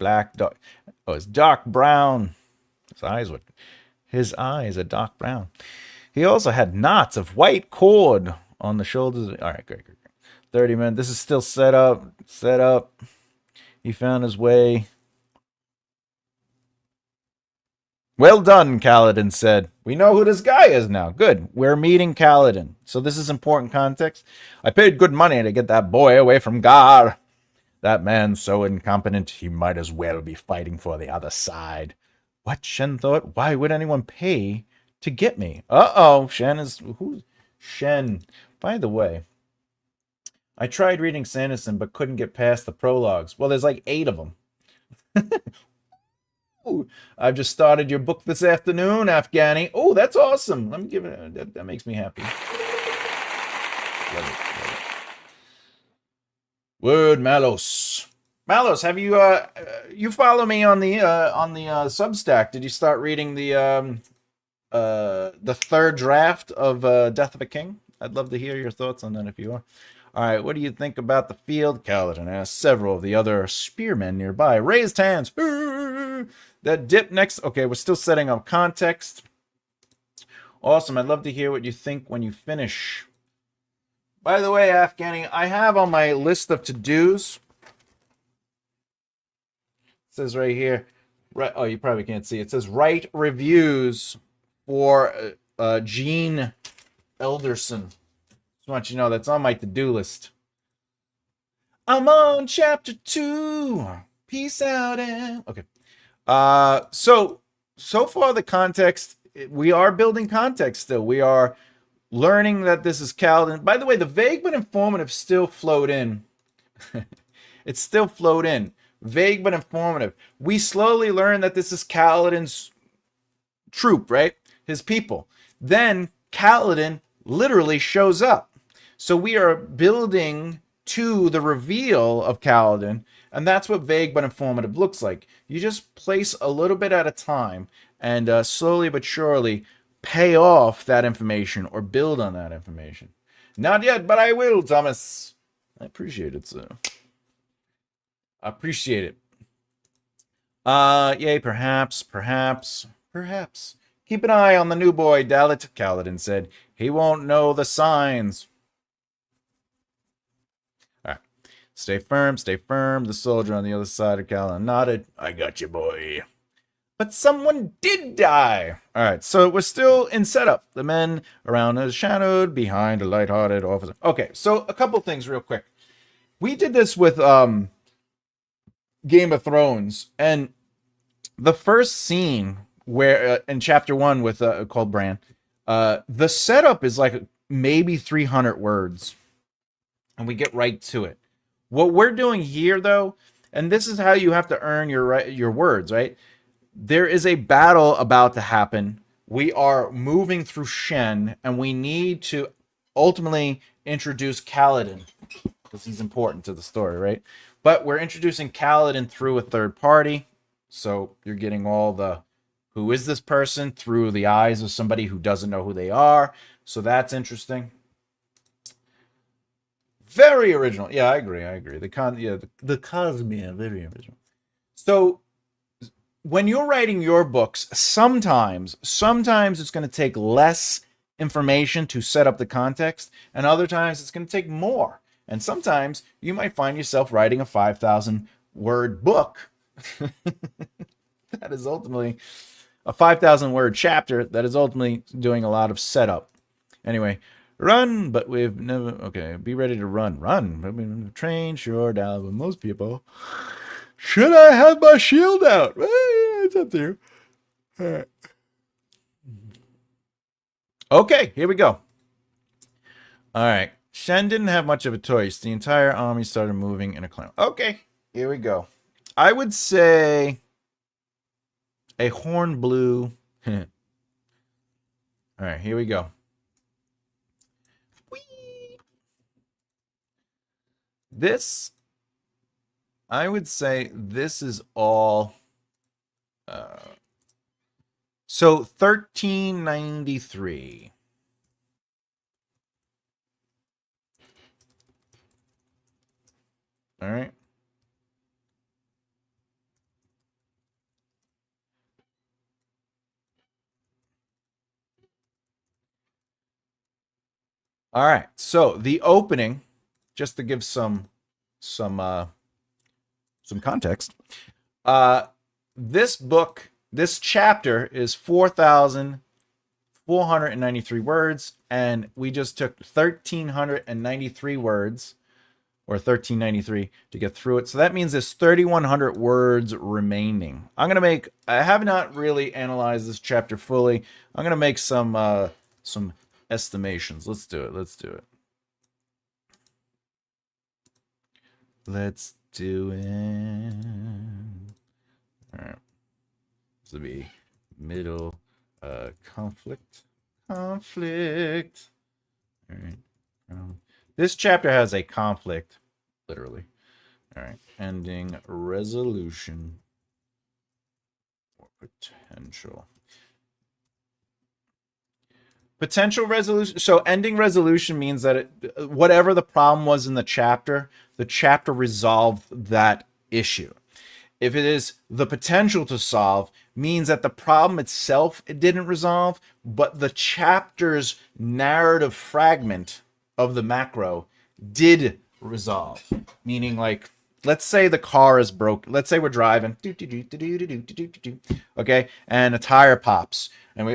his dark brown. His eyes are dark brown. He also had knots of white cord on the shoulders. All right, great. 30 minutes. This is still set up. He found his way. Well done, Kaladin said. We know who this guy is now. Good. We're meeting Kaladin. So this is important context. I paid good money to get that boy away from Gar. That man's so incompetent, he might as well be fighting for the other side. What? Shen thought. Why would anyone pay to get me? Uh-oh. Who's Shen? By the way, I tried reading Sanderson, but couldn't get past the prologues. Well, there's like 8 of them. I've just started your book this afternoon, Afghani. Oh, that's awesome. Let me give it. That makes me happy. Love it. Word Malos. Malos, have you you follow me on the Substack? Did you start reading the 3rd draft of Death of a King? I'd love to hear your thoughts on that if you are. All right, what do you think about the field? Kaladin asked. Several of the other spearmen nearby raised hands. That dip next. Okay, we're still setting up context. Awesome. I'd love to hear what you think when you finish. By the way, Afghani, I have on my list of to-dos. It says right here. Right. Oh, you probably can't see. It says write reviews for Gene Elderson. Just want you to know that's on my to-do list. I'm on chapter 2. Peace out, and okay. So far the context, we are building context still. We are learning that this is Kaladin. By the way, the vague but informative still flowed in. It's still flowed in. Vague but informative. We slowly learn that this is Kaladin's troop, right? His people. Then Kaladin literally shows up. So we are building to the reveal of Kaladin, and that's what vague but informative looks like. You just place a little bit at a time, and slowly but surely pay off that information or build on that information. Not yet, but I will, Thomas. I appreciate it, sir. I appreciate it. Yay, perhaps. Keep an eye on the new boy, Dalit, Kaladin said. He won't know the signs. Stay firm. The soldier on the other side of Kaladin nodded. I got you, boy. But someone did die. All right, so we're still in setup. The men around us shadowed behind a lighthearted officer. Okay, so a couple things real quick. We did this with Game of Thrones, and the first scene where in chapter 1 with called Bran, the setup is like maybe 300 words, and we get right to it. What we're doing here, though, and this is how you have to earn your words, right? There is a battle about to happen. We are moving through Shen, and we need to ultimately introduce Kaladin, because he's important to the story, right? But we're introducing Kaladin through a third party. So you're getting all the who is this person through the eyes of somebody who doesn't know who they are. So that's interesting. Very original. Yeah, I agree. The Cosmere, very original. So when you're writing your books, sometimes it's going to take less information to set up the context, and other times it's going to take more. And sometimes you might find yourself writing a 5,000 word book that is ultimately a 5,000 word chapter that is ultimately doing a lot of setup. Anyway, run, but we've never. Okay, be ready to run. Run. I mean, train, sure, down, but most people. Should I have my shield out? It's up to you. All right. Okay, here we go. All right. Shen didn't have much of a choice. The entire army started moving in a cloud. Okay, here we go. I would say a horn blew. All right, here we go. Whee! This, I would say this is all. So 1393. All right. All right. So the opening, just to give some context. This book, this chapter is 4,493 words, and we just took 1,393 words, or 1,393 to get through it. So that means there's 3,100 words remaining. I have not really analyzed this chapter fully. I'm gonna make some estimations. Let's do it. Let's do it. All right. This will be middle conflict. All right. This chapter has a conflict, literally. All right. Ending resolution or potential. Potential resolution. So ending resolution means that whatever the problem was in the chapter resolved that issue. If it is the potential to solve, means that the problem itself it didn't resolve, but the chapter's narrative fragment of the macro did resolve. Meaning, like, let's say the car is broken. Let's say we're driving, okay, and a tire pops, and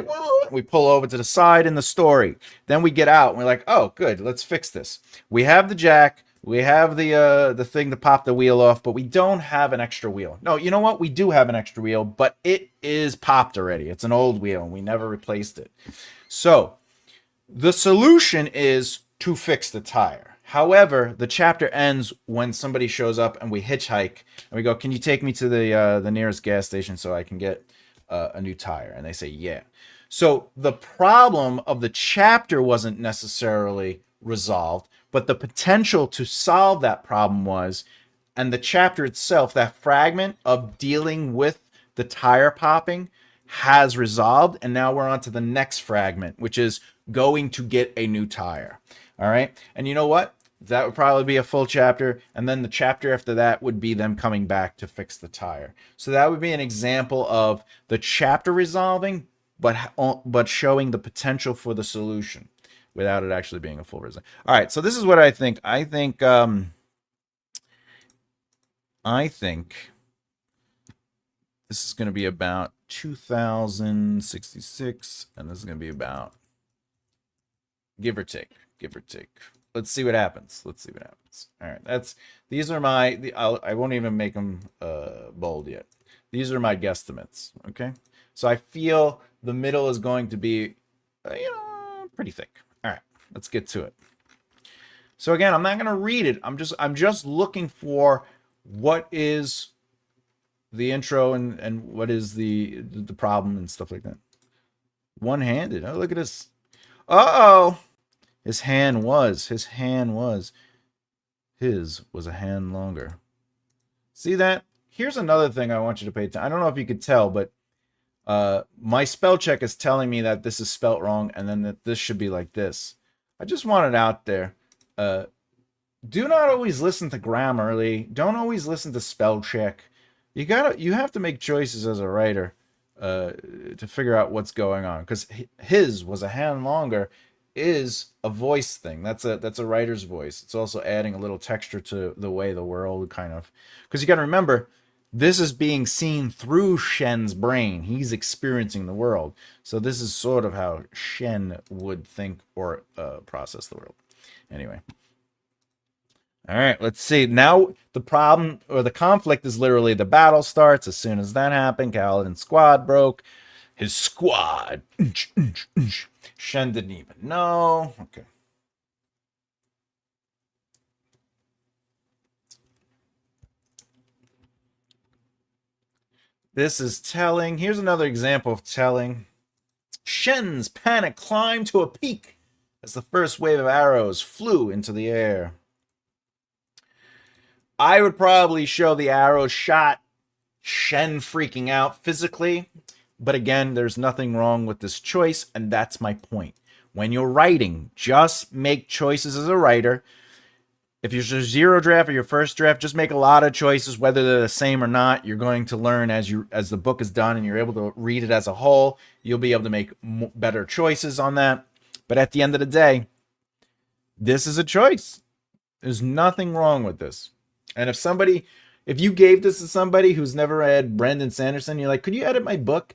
we pull over to the side in the story. Then we get out, and we're like, oh, good, let's fix this. We have the jack. We have the thing to pop the wheel off, but we don't have an extra wheel. No, you know what? We do have an extra wheel, but it is popped already. It's an old wheel, and we never replaced it. So the solution is to fix the tire. However, the chapter ends when somebody shows up and we hitchhike, and we go, can you take me to the nearest gas station so I can get a new tire? And they say, yeah. So the problem of the chapter wasn't necessarily resolved, but the potential to solve that problem was, and the chapter itself, that fragment of dealing with the tire popping has resolved, and now we're on to the next fragment, which is going to get a new tire. All right, and you know what? That would probably be a full chapter, and then the chapter after that would be them coming back to fix the tire. So that would be an example of the chapter resolving, but showing the potential for the solution without it actually being a full resolution. All right, so this is what I think. I think this is going to be about 2066, and this is going to be about give or take. let's see what happens. Let's see what happens. All right, these are I won't even make them bold yet. These are my guesstimates. Okay, so I feel the middle is going to be, pretty thick. All right, let's get to it. So again, I'm not going to read it. I'm just looking for what is the intro and what is the problem and stuff like that. One-handed. Oh, look at this. Uh-oh. His was a hand longer. See that? Here's another thing I want you to pay attention. I don't know if you could tell, but my spell check is telling me that this is spelt wrong and then that this should be like this. I just want it out there. Do not always listen to Grammarly. Don't always listen to spell check. You have to make choices as a writer to figure out what's going on, because his was a hand longer is a voice thing. That's a writer's voice. It's also adding a little texture to the way the world kind of, because you got to remember, this is being seen through Shen's brain. He's experiencing the world. So this is sort of how Shen would think or process the world. Anyway. All right, let's see. Now the problem or the conflict is literally the battle starts. As soon as that happened, Kaladin's squad broke. His squad. Shen didn't even know. Okay. This is telling. Here's another example of telling. Shen's panic climbed to a peak as the first wave of arrows flew into the air. I would probably show the arrow shot, Shen freaking out physically. But again, there's nothing wrong with this choice, and that's my point. When you're writing, just make choices as a writer. If you're your zero draft or your first draft, just make a lot of choices, whether they're the same or not. You're going to learn as the book is done and you're able to read it as a whole. You'll be able to make better choices on that. But at the end of the day, this is a choice. There's nothing wrong with this. And if you gave this to somebody who's never read Brandon Sanderson, you're like, could you edit my book?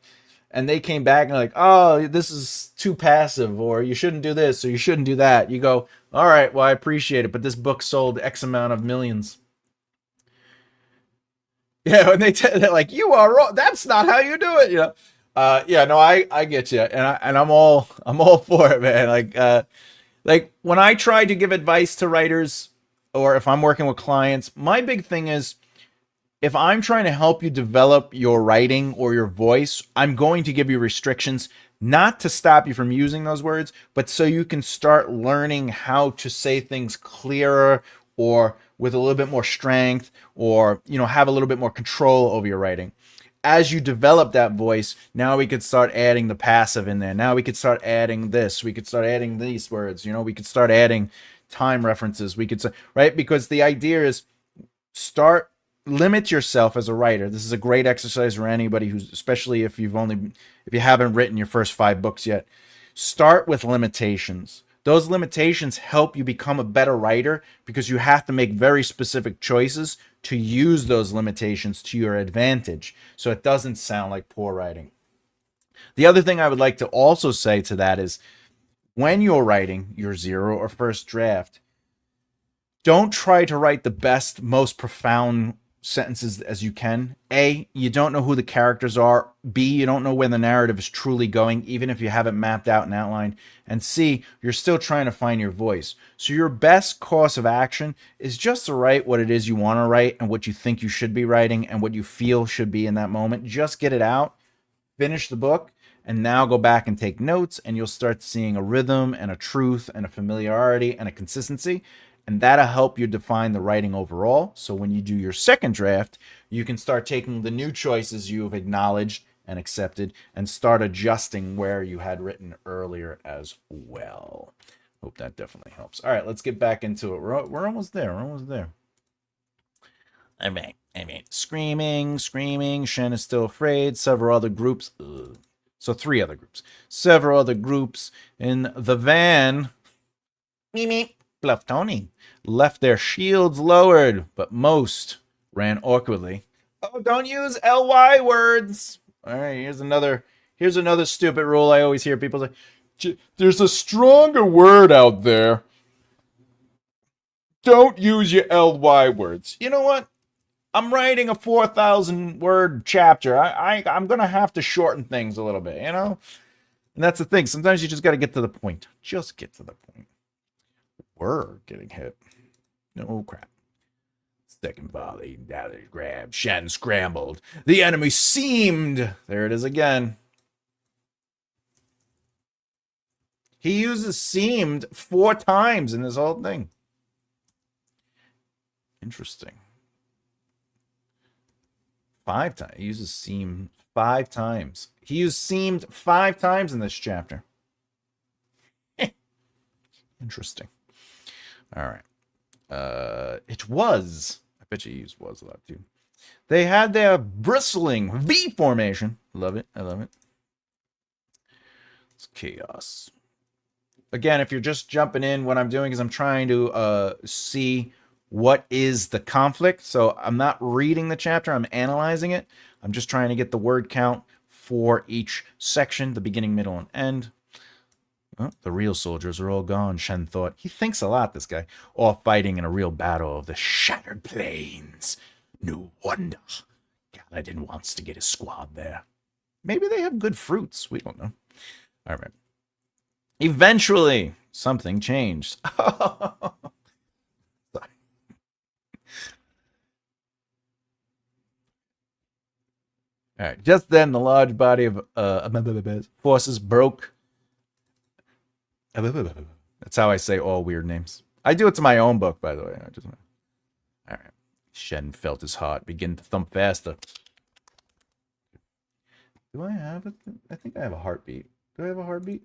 And they came back and like, oh, this is too passive, or you shouldn't do this, or you shouldn't do that. You go, all right, well, I appreciate it, but this book sold X amount of millions. Yeah, and they're like, you are wrong. That's not how you do it. Yeah, no, I get you, and I'm all for it, man. Like when I try to give advice to writers, or if I'm working with clients, my big thing is, if I'm trying to help you develop your writing or your voice, I'm going to give you restrictions, not to stop you from using those words, but so you can start learning how to say things clearer or with a little bit more strength, or, have a little bit more control over your writing. As you develop that voice, now we could start adding the passive in there. Now we could start adding this. We could start adding these words. We could start adding time references. We could, right? Because the idea is limit yourself as a writer. This is a great exercise for anybody especially if you haven't written your first 5 books yet. Start with limitations. Those limitations help you become a better writer, because you have to make very specific choices to use those limitations to your advantage, so it doesn't sound like poor writing. The other thing I would like to also say to that is, when you're writing your zero or first draft, don't try to write the best, most profound sentences as you can. A, you don't know who the characters are. B, you don't know where the narrative is truly going, even if you haven't mapped out and outlined. And C, you're still trying to find your voice. So your best course of action is just to write what it is you want to write and what you think you should be writing and what you feel should be in that moment. Just get it out, finish the book, and now go back and take notes, and you'll start seeing a rhythm and a truth and a familiarity and a consistency. And that'll help you define the writing overall. So when you do your second draft, you can start taking the new choices you've acknowledged and accepted and start adjusting where you had written earlier as well. Hope that definitely helps. All right, let's get back into it. We're almost there. We're almost there. I mean, screaming. Shen is still afraid. Several other groups. So 3 other groups. Several other groups in the van. Bluff Tony left their shields lowered, but most ran awkwardly. Oh, don't use ly words. All right, here's another stupid rule I always hear people say. There's a stronger word out there. Don't use your ly words. You know what? I'm writing a 4,000 word chapter. I'm gonna have to shorten things a little bit, you know. And that's the thing. Sometimes you just got to get to the point. Just get to the point. We're getting hit. No crap. Second volley, Dally grabbed, Shen scrambled. The enemy seemed. There it is again. He uses seemed 4 times in this whole thing. Interesting. 5 times. He uses seem 5 times. He used seemed 5 times in this chapter. Interesting. All right. It was. I bet you used was a lot too. They had their bristling V formation. Love it. I love it. It's chaos. Again, if you're just jumping in, what I'm doing is I'm trying to see what is the conflict. So I'm not reading the chapter. I'm analyzing it. I'm just trying to get the word count for each section, the beginning, middle, and end. Oh, the real soldiers are all gone, Shen thought. He thinks a lot, this guy. All fighting in a real battle of the shattered plains. No wonder Galadin wants to get his squad there. Maybe they have good fruits. We don't know. All right. Eventually, something changed. All right. Just then, the large body of forces broke. That's how I say all weird names. I do it to my own book, by the way. All right. Shen felt his heart begin to thump faster. Do I have it? I think I have a heartbeat. Do I have a heartbeat?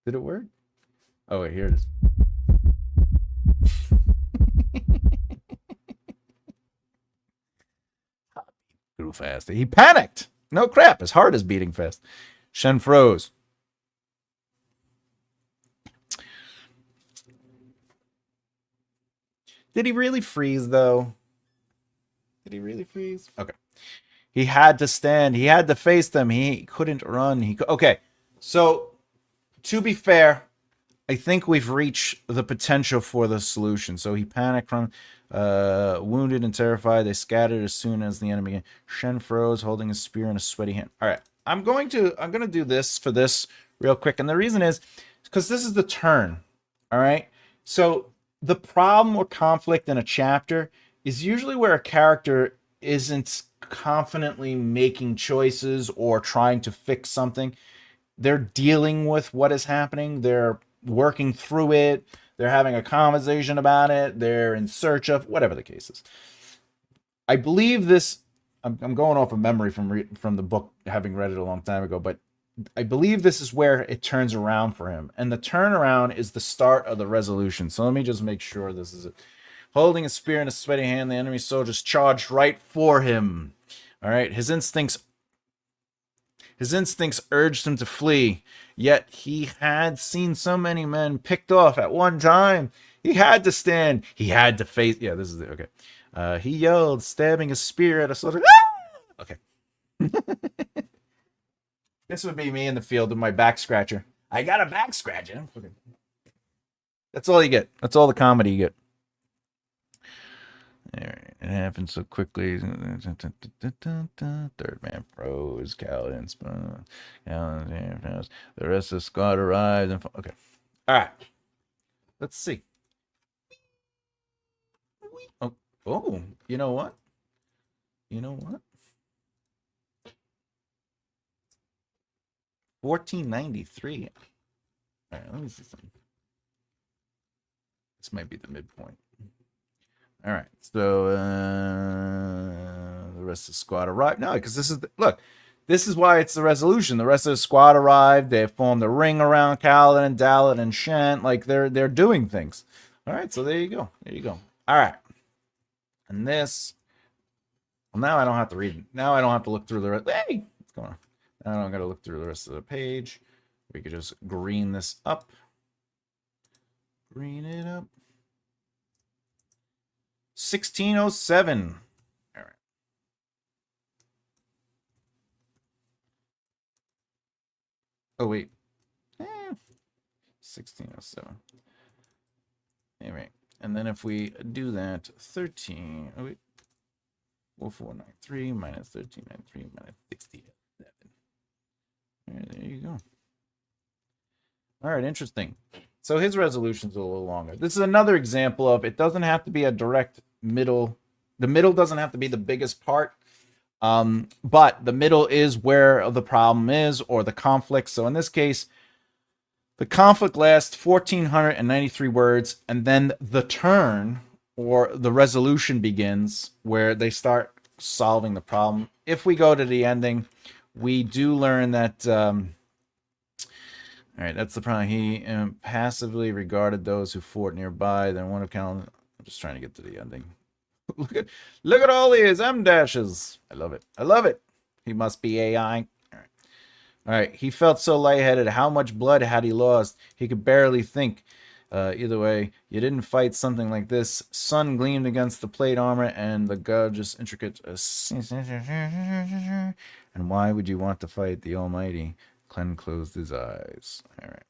Did it work? Oh, wait, here it is. Grew fast. He panicked. No crap, his heart is beating fast. Shen froze. Did he really freeze, though? Did he really freeze? Okay. He had to stand. He had to face them. He couldn't run. Okay. So, to be fair, I think we've reached the potential for the solution. So he panicked, wounded and terrified. They scattered as soon as the enemy. Shen froze, holding a spear in a sweaty hand. All right, I'm gonna do this for this real quick, and the reason is because this is the turn. All right, so the problem or conflict in a chapter is usually where a character isn't confidently making choices or trying to fix something. They're dealing with what is happening. They're working through it. They're having a conversation about it. They're in search of whatever the case is. I believe this. I'm going off of memory from the book, having read it a long time ago, but I believe this is where it turns around for him, and the turnaround is the start of the resolution. So let me just make sure this is it. Holding a spear in a sweaty hand, the enemy soldiers charged right for him. All right, his instincts urged him to flee, yet he had seen so many men picked off at one time. He had to stand. He had to face. Yeah, this is it. Okay. He yelled, stabbing a spear at a soldier. Okay. This would be me in the field with my back scratcher. I got a back scratcher. Okay. That's all you get. That's all the comedy you get. All right. It happened so quickly. Third man froze. Kaladin spun. The rest of the squad arrived. Okay. All right. Let's see. Oh, you know what? 1493. All right, let me see something. This might be the midpoint. All right, so the rest of the squad arrived. No, because this is this is why it's the resolution. The rest of the squad arrived. They formed a ring around Kaladin and Dalit and Shen. Like they're doing things. All right, so there you go. All right, and this. Well, now I don't have to read. Now I don't have to look through the rest. Hey, what's going on? Now I don't got to look through the rest of the page. We could just green this up. Green it up. 1607. All right. Oh, wait. 1607. Anyway, and then if we do that, 13. Oh, wait. 4493 minus 1393 minus 67. All right, there you go. All right, interesting. So his resolution's a little longer. This is another example of it doesn't have to be a direct middle. The middle doesn't have to be the biggest part. But the middle is where the problem is or the conflict. So in this case, the conflict lasts 1,493 words, and then the turn or the resolution begins where they start solving the problem. If we go to the ending, we do learn that... all right, that's the problem. He passively regarded those who fought nearby. Then one account. I'm just trying to get to the ending. look at all these M dashes. I love it. I love it. He must be AI. All right. He felt so lightheaded. How much blood had he lost? He could barely think. Either way, you didn't fight something like this. Sun gleamed against the plate armor and the gorgeous intricate. And why would you want to fight the Almighty? Clem closed his eyes. All right.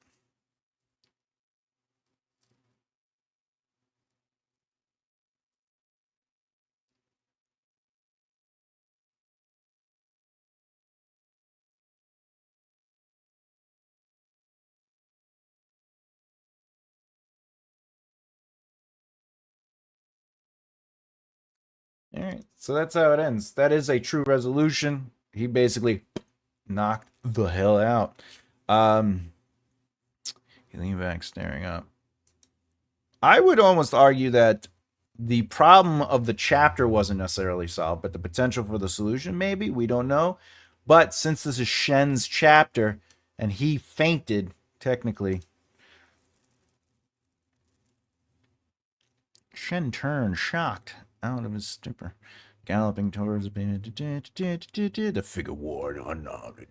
All right. So that's how it ends. That is a true resolution. He basically knocked the hell out. He leaned back, staring up. I would almost argue that the problem of the chapter wasn't necessarily solved, but the potential for the solution, maybe. We don't know. But since this is Shen's chapter, and he fainted, technically. Shen turned, shocked, out of his stupor, galloping towards the figure wore unarmed.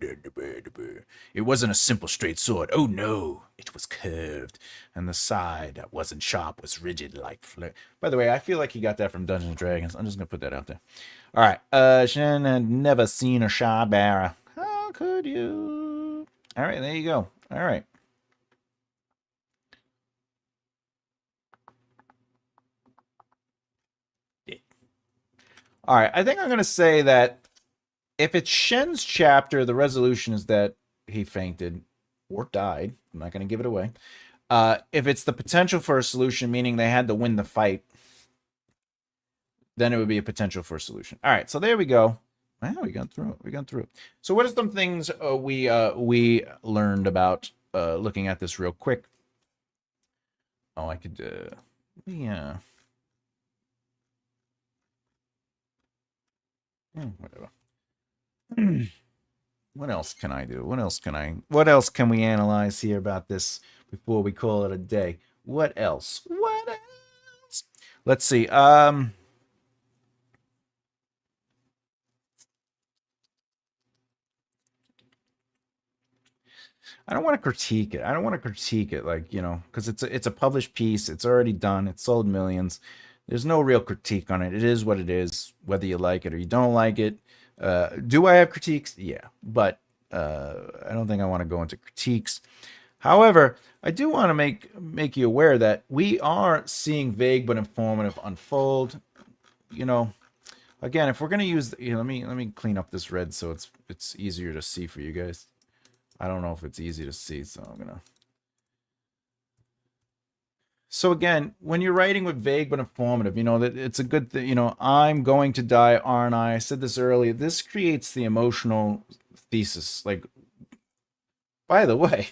It wasn't a simple straight sword. Oh no, it was curved, and the side that wasn't sharp was rigid like flint. By the way, I feel like he got that from Dungeons and Dragons. I'm just gonna put that out there. All right, Shen had never seen a shard bearer. How could you? All right, there you go. All right. All right, I think I'm going to say that if it's Shen's chapter, the resolution is that he fainted or died. I'm not going to give it away. If it's the potential for a solution, meaning they had to win the fight, then it would be a potential for a solution. All right, so there we go. Wow, we got through it. We got through it. So what are some things we learned about looking at this real quick? Oh, I could... yeah. Whatever. What else can I do? What else can we analyze here about this before we call it a day? What else? Let's see. I don't want to critique it. I don't want to critique it, like, because it's a published piece. It's already done. It sold millions. There's no real critique on it. It is what it is, whether you like it or you don't like it. Do I have critiques? Yeah, but I don't think I want to go into critiques. However, I do want to make you aware that we are seeing vague but informative unfold. Again, if we're gonna use, let me clean up this red so it's easier to see for you guys. I don't know if it's easy to see, so I'm gonna. So again, when you're writing with vague but informative, that it's a good thing. I'm going to die, aren't I? I said this earlier. This creates the emotional thesis. Like, by the way,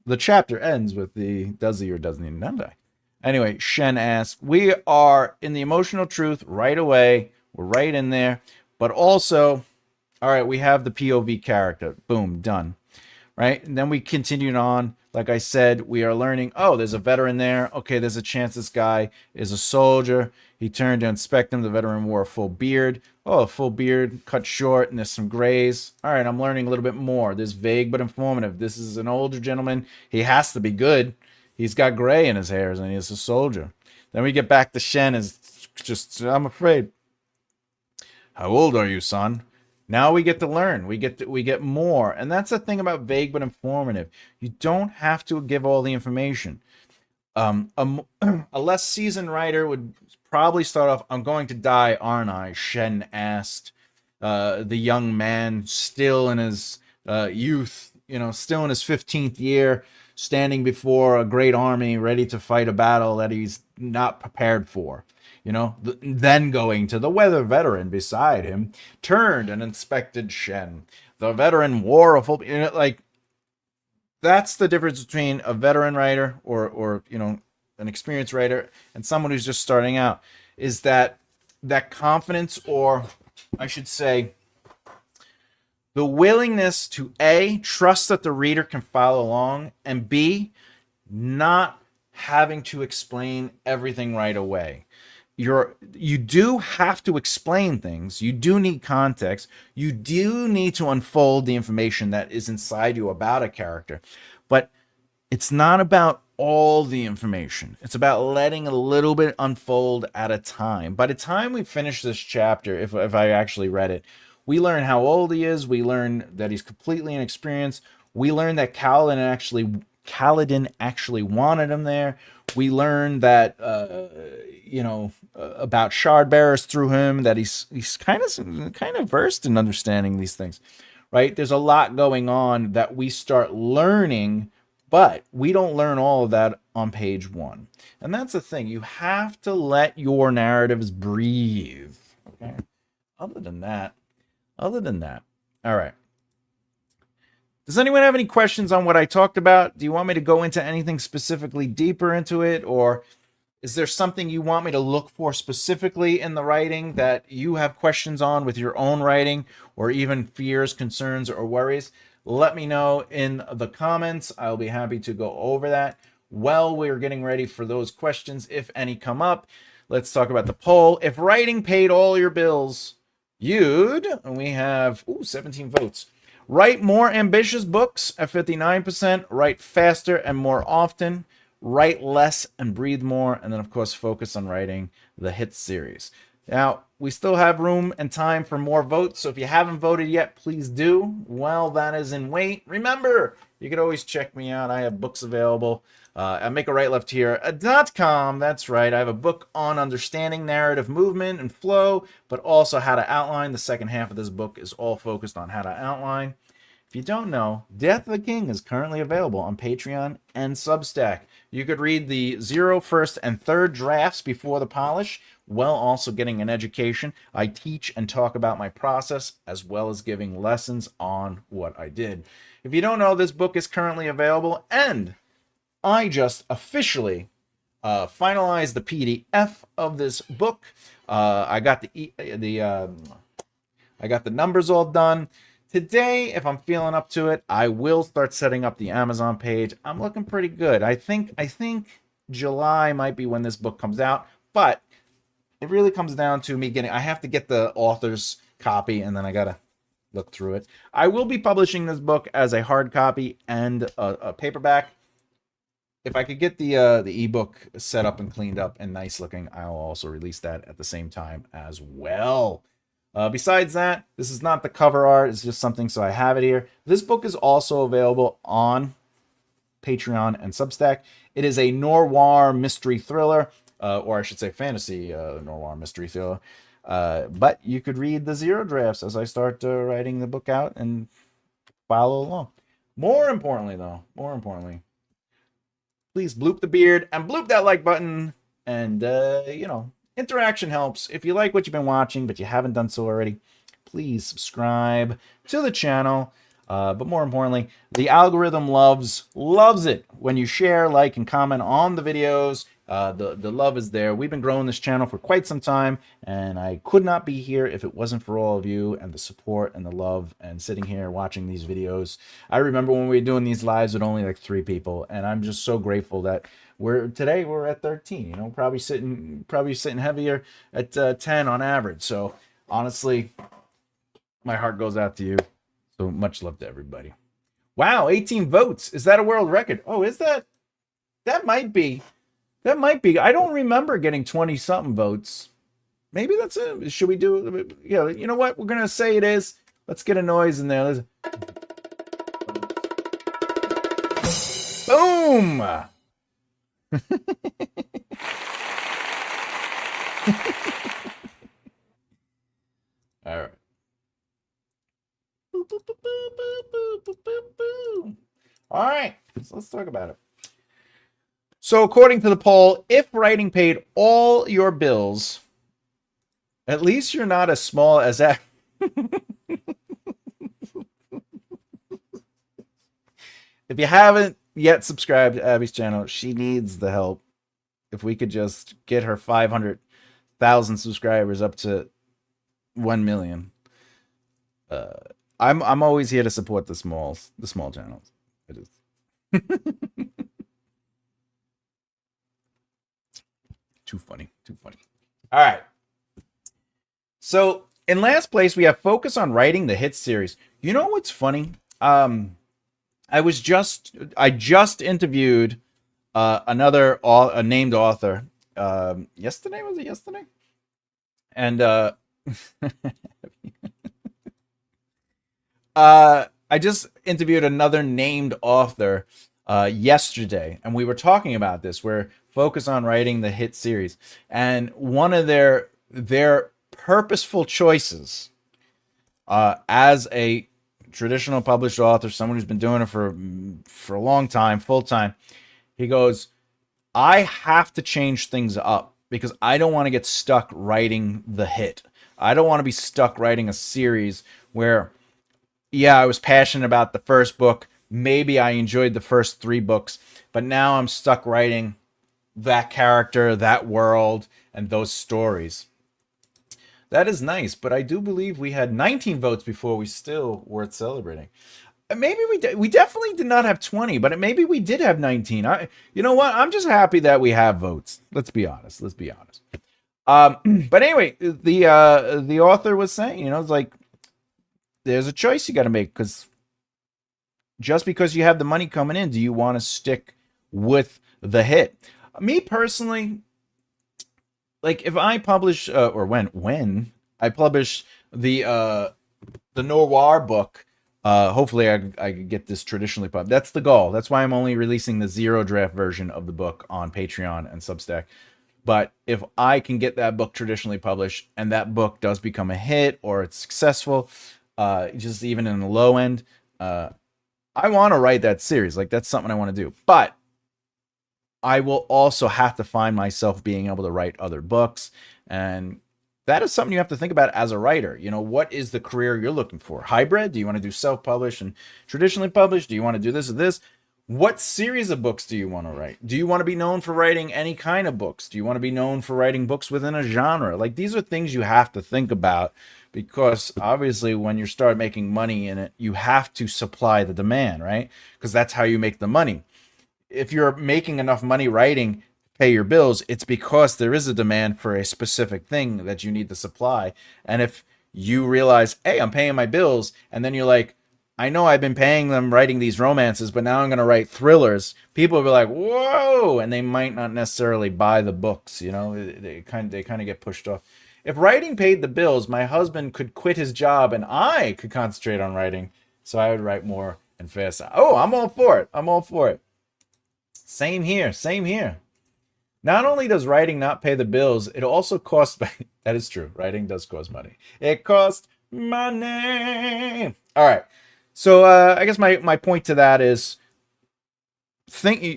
the chapter ends with the does he or doesn't he not die. Anyway, Shen asks, we are in the emotional truth right away. We're right in there. But also, all right, we have the POV character. Boom, done. Right? And then we continued on. Like I said, we are learning, oh, there's a veteran there. Okay, there's a chance this guy is a soldier. He turned to inspect him. The veteran wore a full beard. Oh, a full beard, cut short, and there's some grays. All right, I'm learning a little bit more. This vague but informative. This is an older gentleman. He has to be good. He's got gray in his hairs, and he's a soldier. Then we get back to Shen. Is just, I'm afraid. How old are you, son? Now we get to learn. We get more. And that's the thing about vague but informative. You don't have to give all the information. A less seasoned writer would probably start off, "I'm going to die, aren't I?" Shen asked. The young man, still in his youth, still in his 15th year, standing before a great army, ready to fight a battle that he's not prepared for. Then going to the weather veteran beside him, turned and inspected Shen. The veteran wore a full, like, that's the difference between a veteran writer or an experienced writer and someone who's just starting out, is that confidence, or I should say the willingness to A, trust that the reader can follow along, and B, not having to explain everything right away. You do have to explain things. You do need context. You do need to unfold the information that is inside you about a character. But it's not about all the information. It's about letting a little bit unfold at a time. By the time we finish this chapter, if I actually read it, we learn how old he is. We learn that he's completely inexperienced. We learn that Kaladin actually wanted him there. We learn that about shard bearers through him, that he's kind of versed in understanding these things, right? There's a lot going on that we start learning, but we don't learn all of that on page 1. And that's the thing. You have to let your narratives breathe. Okay. Other than that, all right. Does anyone have any questions on what I talked about? Do you want me to go into anything specifically deeper into it? Or is there something you want me to look for specifically in the writing that you have questions on with your own writing, or even fears, concerns, or worries? Let me know in the comments. I'll be happy to go over that. While we're getting ready for those questions, if any come up, let's talk about the poll. If writing paid all your bills, we have 17 votes. Write more ambitious books at 59%. Write faster and more often. Write less and breathe more. And then, of course, focus on writing the hit series. Now, we still have room and time for more votes. So if you haven't voted yet, please do. While that is in wait, remember, you can always check me out. I have books available at makearightlefthehere.com. That's right. I have a book on understanding narrative movement and flow, but also how to outline. The second half of this book is all focused on how to outline. If you don't know, Death of the King is currently available on Patreon and Substack. You could read the 0, 1st, and 3rd drafts before the polish, while also getting an education. I teach and talk about my process, as well as giving lessons on what I did. If you don't know, this book is currently available, and I just officially finalized the PDF of this book. I got the numbers all done. Today, if I'm feeling up to it, I will start setting up the Amazon page. I'm looking pretty good. I think July might be when this book comes out, but it really comes down to me I have to get the author's copy, and then I gotta look through it. I will be publishing this book as a hard copy and a paperback. If I could get the ebook set up and cleaned up and nice looking, I'll also release that at the same time as well. Besides that, this is not the cover art. It's just something, so I have it here. This book is also available on Patreon and Substack. It is a noir mystery thriller, or I should say fantasy noir mystery thriller. But you could read the 0 drafts as I start writing the book out and follow along. More importantly, please bloop the beard and bloop that like button. And, interaction helps. If you like what you've been watching, but you haven't done so already, please subscribe to the channel. But more importantly, the algorithm loves it when you share, like, and comment on the videos. The love is there. We've been growing this channel for quite some time, and I could not be here if it wasn't for all of you and the support and the love and sitting here watching these videos. I remember when we were doing these lives with only like 3 people, and I'm just so grateful that today we're at 13. Probably sitting heavier at 10 on average. So honestly, my heart goes out to you. So much love to everybody. Wow, 18 votes. Is that a world record? Oh, is that? That might be. I don't remember getting 20-something votes. Maybe that's it. Should we do? Yeah, you know what? We're going to say it is. Let's get a noise in there. Let's... Boom! All right. All right, so let's talk about it. So according to the poll, if writing paid all your bills, at least you're not as small as that. If you haven't yet subscribed to Abby's channel, she needs the help. If we could just get her 500,000 subscribers up to 1 million. I'm always here to support the small channels. It is. Too funny. All right. So in last place, we have focus on writing the hit series. You know what's funny? I just interviewed another a named author. Yesterday, was it yesterday? And I just interviewed another named author yesterday, and we were talking about this. We're focused on writing the hit series, and one of their purposeful choices as a traditional published author, someone who's been doing it for a long time, full time, he goes, I have to change things up because I don't want to get stuck writing the hit. I don't want to be stuck writing a series where, yeah, I was passionate about the first book. Maybe I enjoyed the first 3 books, but now I'm stuck writing that character, that world, and those stories. That is nice, but I do believe we had 19 votes before we still worth celebrating. Maybe we definitely did not have 20, but maybe we did have 19. You know what? I'm just happy that we have votes. Let's be honest. But anyway, the author was saying, it's like there's a choice you got to make, because just because you have the money coming in, do you want to stick with the hit? Me personally, like if I publish or when I publish the noir book, hopefully I could get this traditionally published. That's the goal. That's why I'm only releasing the 0 draft version of the book on Patreon and Substack. But if I can get that book traditionally published and that book does become a hit or it's successful, just even in the low end, I want to write that series. Like that's something I want to do. But I will also have to find myself being able to write other books. And that is something you have to think about as a writer. What is the career you're looking for? Hybrid? Do you want to do self-published and traditionally published? Do you want to do this or this? What series of books do you want to write? Do you want to be known for writing any kind of books? Do you want to be known for writing books within a genre? Like these are things you have to think about, because obviously when you start making money in it, you have to supply the demand, right? Because that's how you make the money. If you're making enough money writing to pay your bills, it's because there is a demand for a specific thing that you need to supply. And if you realize, hey, I'm paying my bills, and then you're like, I know I've been paying them writing these romances, but now I'm going to write thrillers, people will be like, whoa, and they might not necessarily buy the books. They kind of get pushed off. If writing paid the bills, my husband could quit his job and I could concentrate on writing, so I would write more and faster. Oh, I'm all for it. Same here. Not only does writing not pay the bills, it also costs... That is true. Writing does cost money. It costs money. All right. So I guess my point to that is,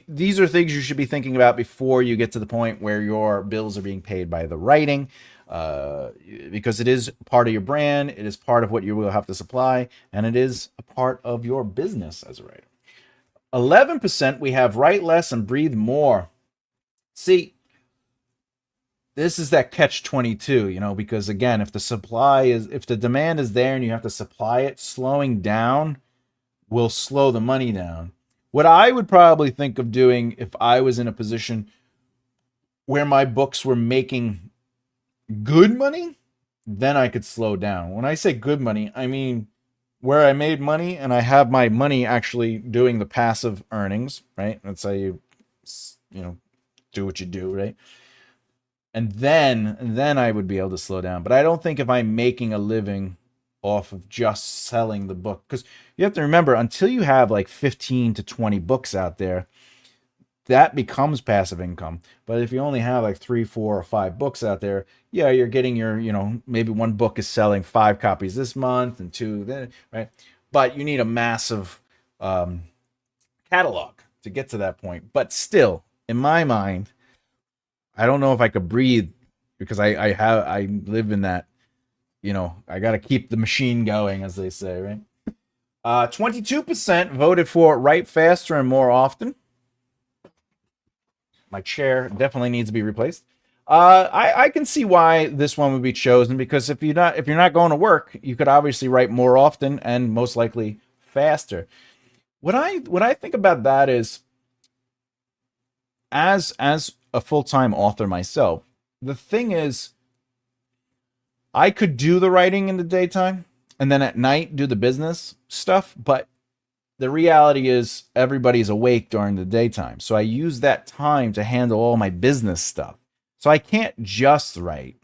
these are things you should be thinking about before you get to the point where your bills are being paid by the writing, because it is part of your brand. It is part of what you will have to supply, and it is a part of your business as a writer. 11% we have write less and breathe more. See, this is that catch-22, because again, if the demand is there and you have to supply it, slowing down will slow the money down. What I would probably think of doing if I was in a position where my books were making good money, then I could slow down. When I say good money, I mean where I made money and I have my money actually doing the passive earnings, right? That's how you do what you do, right? And then I would be able to slow down. But I don't think if I'm making a living off of just selling the book. Because you have to remember, until you have like 15 to 20 books out there, that becomes passive income. But if you only have like 3, 4, or 5 books out there, yeah, you're getting your, maybe one book is selling 5 copies this month and 2 then, right? But you need a massive catalog to get to that point. But still, in my mind, I don't know if I could breathe, because I live in that, I got to keep the machine going, as they say, right? 22% voted for write faster and more often. My chair definitely needs to be replaced. I can see why this one would be chosen, because if you're not going to work, you could obviously write more often and most likely faster. What I think about that is, as a full-time author myself, the thing is, I could do the writing in the daytime and then at night do the business stuff, but the reality is everybody's awake during the daytime. So I use that time to handle all my business stuff. So I can't just write.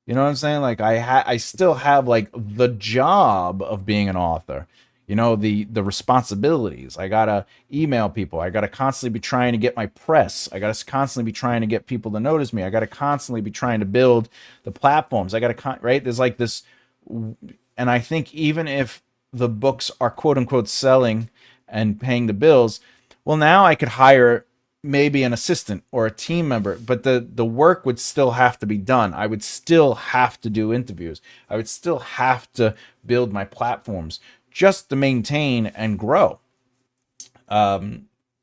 You know what I'm saying? Like I still have like the job of being an author. The responsibilities. I gotta email people. I gotta constantly be trying to get my press. I gotta constantly be trying to get people to notice me. I gotta constantly be trying to build the platforms. Right? There's like this, and I think even if the books are quote unquote selling and paying the bills, well, now I could hire maybe an assistant or a team member, but the work would still have to be done. I would still have to do interviews. I would still have to build my platforms just to maintain and grow.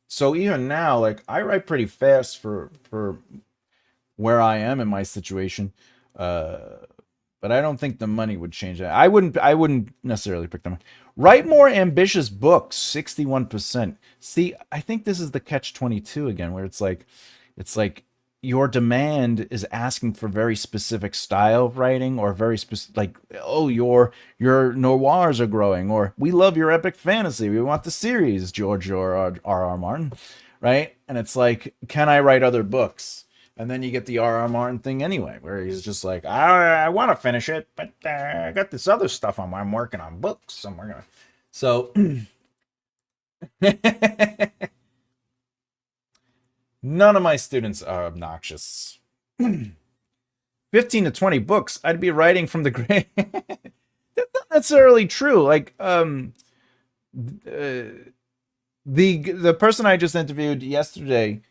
So even now, like, I write pretty fast for where I am in my situation. But I don't think the money would change that. I wouldn't necessarily pick them. Write more ambitious books, 61%. See, I think this is the catch-22 again, where it's like your demand is asking for very specific style of writing, or very specific, like, oh, your noirs are growing, or we love your epic fantasy, we want the series, George or R.R. Martin, right? And it's like, can I write other books? And then you get the R.R. Martin thing anyway, where he's just like, I want to finish it, but I got this other stuff I'm working on books. So none of my students are obnoxious. 15 to 20 books, I'd be writing from the grave. That's not necessarily true. Like, the person I just interviewed yesterday,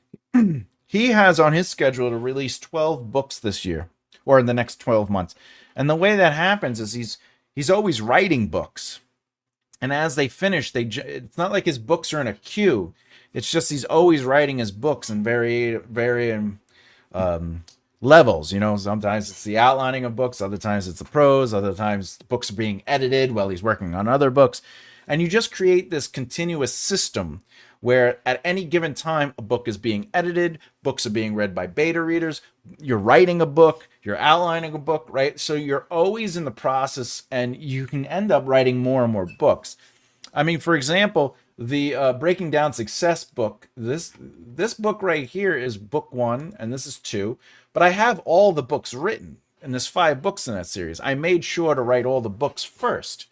he has on his schedule to release 12 books this year, or in the next 12 months. And the way that happens is he's always writing books. And as they finish, it's not like his books are in a queue. It's just he's always writing his books in varying levels. Sometimes it's the outlining of books, other times it's the prose, other times the books are being edited while he's working on other books. And you just create this continuous system where at any given time, a book is being edited, books are being read by beta readers, you're writing a book, you're outlining a book, right? So you're always in the process, and you can end up writing more and more books. I mean, for example, the Breaking Down Success book, this book right here is book 1, and this is 2, but I have all the books written, and there's 5 books in that series. I made sure to write all the books first.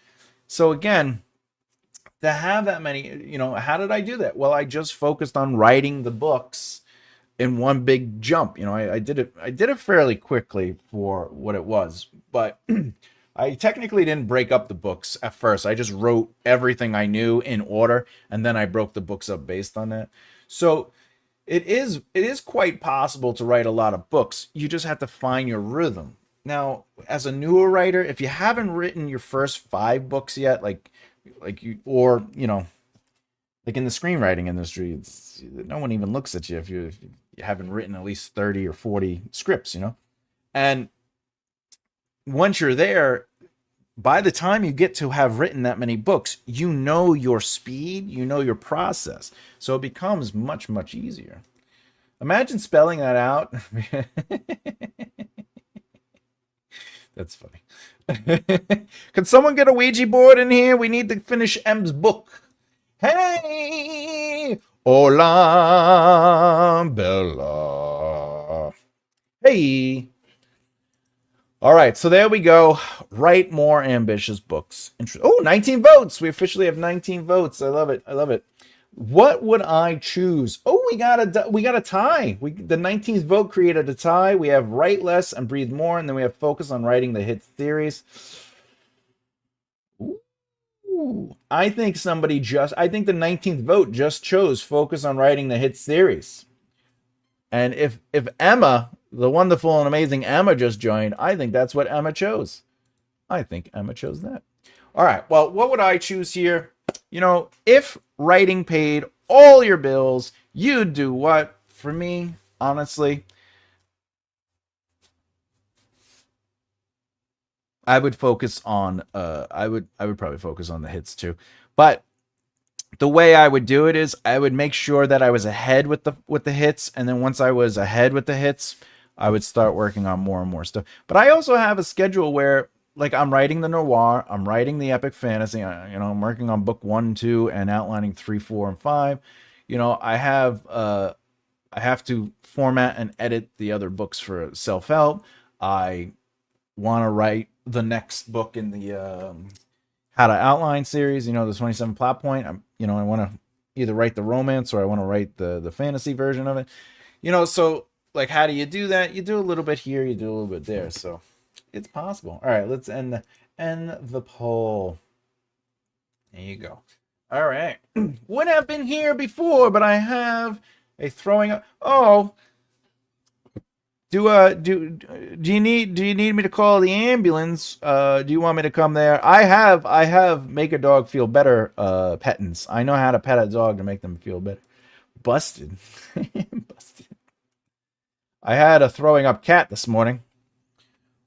So again, to have that many, how did I do that? Well, I just focused on writing the books in one big jump. I did it fairly quickly for what it was, but I technically didn't break up the books at first. I just wrote everything I knew in order, and then I broke the books up based on that. So it is quite possible to write a lot of books. You just have to find your rhythm. Now, as a newer writer, if you haven't written your first 5 books yet, like in the screenwriting industry, no one even looks at you if you haven't written at least 30 or 40 scripts, And once you're there, by the time you get to have written that many books, you know your speed, you know your process. So it becomes much, much easier. Imagine spelling that out. That's funny. Can someone get a Ouija board in here? We need to finish M's book. Hey! Hola, Bella. Hey! All right, so there we go. Write more ambitious books. Oh, 19 votes. We officially have 19 votes. I love it. I love it. What would I choose? Oh, we got a tie. The 19th vote created a tie. We have Write Less and Breathe More, and then we have Focus on Writing the Hit Theories. Ooh, I think the 19th vote just chose Focus on Writing the Hit Series. And if Emma, the wonderful and amazing Emma just joined, I think that's what Emma chose. I think Emma chose that. All right, well, what would I choose here? You know, if writing paid all your bills, you'd do what? For me, honestly, I would focus on I would probably focus on the hits too. But the way I would do it is I would make sure that I was ahead with the hits, and then once I was ahead with the hits, I would start working on more and more stuff. But I also have a schedule where, like, I'm writing the noir, I'm writing the epic fantasy, you know, I'm working on book 1, 2, and outlining 3, 4, and 5. You know, I have to format and edit the other books for self-help. I want to write the next book in the how to outline series, you know, the 27 plot point. I want to either write the romance or I want to write the fantasy version of it. You know, so like, how do you do that? You do a little bit here, you do a little bit there. So it's possible. All right, let's end the poll. There you go. All right. Would have been here before, but I have a throwing up. Oh, do you need me to call the ambulance? Do you want me to come there? I have make a dog feel better pettings. I know how to pet a dog to make them feel better. Busted. Busted. I had a throwing up cat this morning.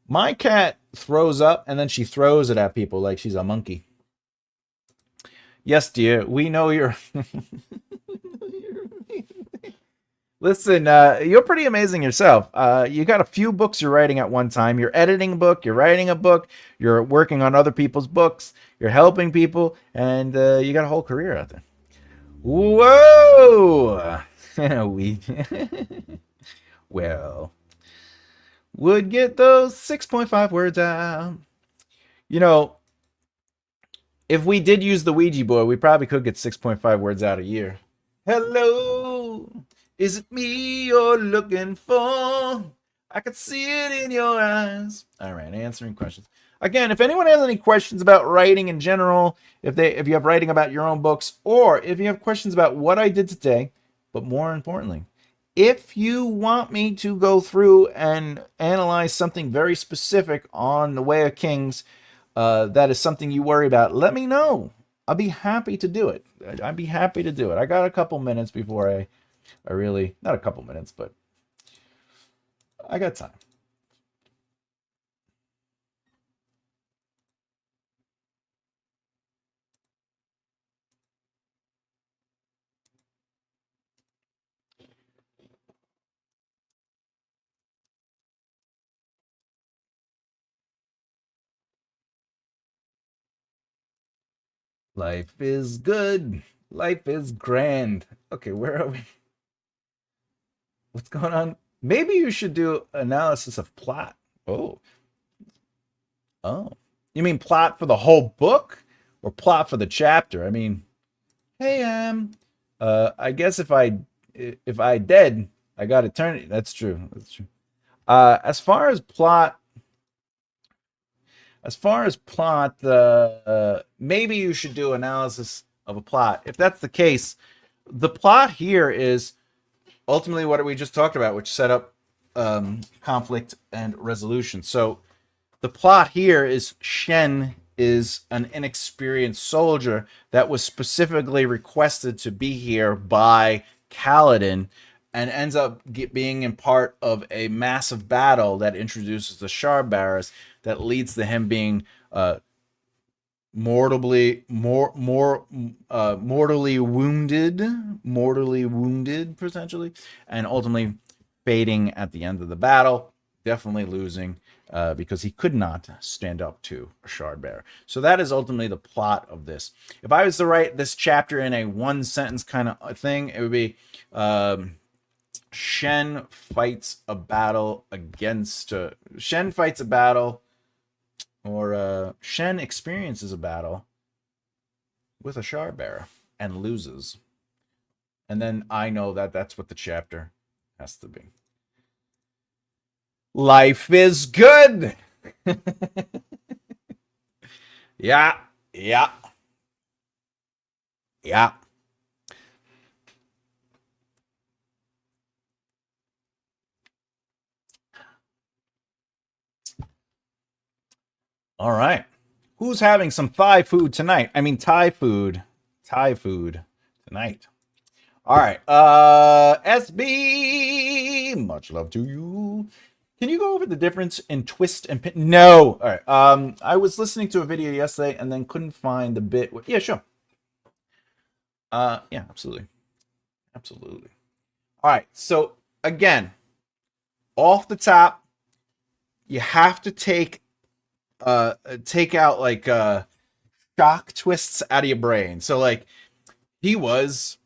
My cat throws up and then she throws it at people like she's a monkey. Yes, dear, we know you're Listen, you're pretty amazing yourself. You got a few books you're writing at one time. You're editing a book, you're writing a book, you're working on other people's books, you're helping people, and you got a whole career out there. Whoa! we well, would get those 6.5 words out. You know, if we did use the Ouija board, we probably could get 6.5 words out a year. Hello, is it me you're looking for? I could see it in your eyes. All right, answering questions. Again, if anyone has any questions about writing in general, if you have writing about your own books, or if you have questions about what I did today, but more importantly, if you want me to go through and analyze something very specific on The Way of Kings, that is something you worry about, let me know. I'll be happy to do it. I'd be happy to do it. I got a couple minutes before I really, not a couple minutes, but I got time. Life is good. Life is grand. Okay, where are we? What's going on? Maybe you should do analysis of plot. Oh. Oh. You mean plot for the whole book or plot for the chapter? I mean, hey, I guess if I dead, I got eternity. That's true. That's true. As far as plot, maybe you should do analysis of a plot. If that's the case, the plot here is ultimately what we just talked about, which set up conflict and resolution. So the plot here is Shen is an inexperienced soldier that was specifically requested to be here by Kaladin and ends up being in part of a massive battle that introduces the Shard-bearers that leads to him being mortally wounded potentially, and ultimately fading at the end of the battle, definitely losing because he could not stand up to a Shard-bearer. So that is ultimately the plot of this. If I was to write this chapter in a one sentence kind of thing, it would be Shen fights a battle against Shen fights a battle, or Shen experiences a battle with a shard bearer and loses. And then I know that that's what the chapter has to be. Life is good. Yeah, yeah, yeah. All right. Who's having some Thai food tonight? I mean, Thai food. Thai food tonight. All right. SB, much love to you. Can you go over the difference in twist and pin? No. All right. I was listening to a video yesterday and then couldn't find the bit. Yeah, sure. Yeah, absolutely. Absolutely. All right. So again, off the top, you have to take out like shock twists out of your brain. So like he was,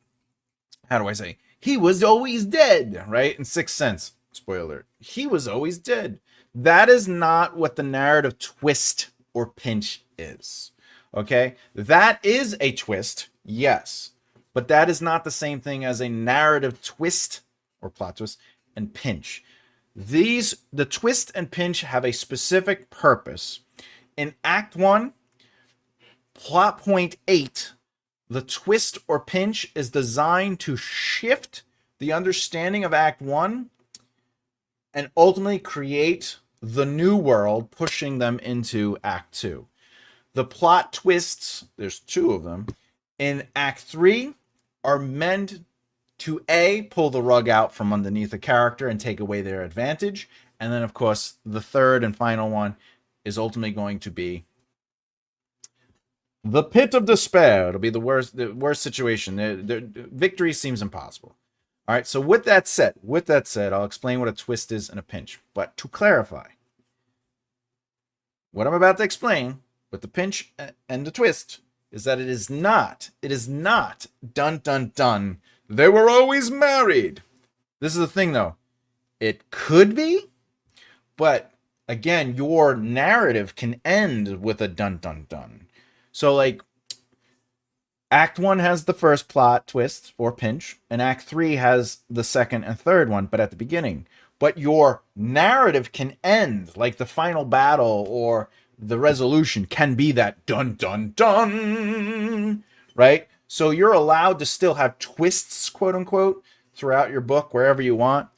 how do I say? He was always dead, right? In Sixth Sense. Spoiler. He was always dead. That is not what the narrative twist or pinch is. Okay? That is a twist, yes. But that is not the same thing as a narrative twist or plot twist and pinch. The twist and pinch have a specific purpose. In Act 1, plot point 8, the twist or pinch is designed to shift the understanding of Act 1 and ultimately create the new world, pushing them into Act 2. The plot twists, there's 2 of them, in Act 3 are meant to A, pull the rug out from underneath a character and take away their advantage. And then, of course, the third and final one is ultimately going to be the pit of despair. It'll be the worst situation. The victory seems impossible. All right, so with that said, I'll explain what a twist is and a pinch. But to clarify, what I'm about to explain with the pinch and the twist is that it is not dun dun dun. They were always married. This is the thing though. It could be, but again, your narrative can end with a dun dun dun. So like Act 1 has the first plot twist or pinch, and Act 3 has the second and third one, but at the beginning. But your narrative can end, like the final battle or the resolution can be that dun dun dun, right? So you're allowed to still have twists, quote unquote, throughout your book, wherever you want.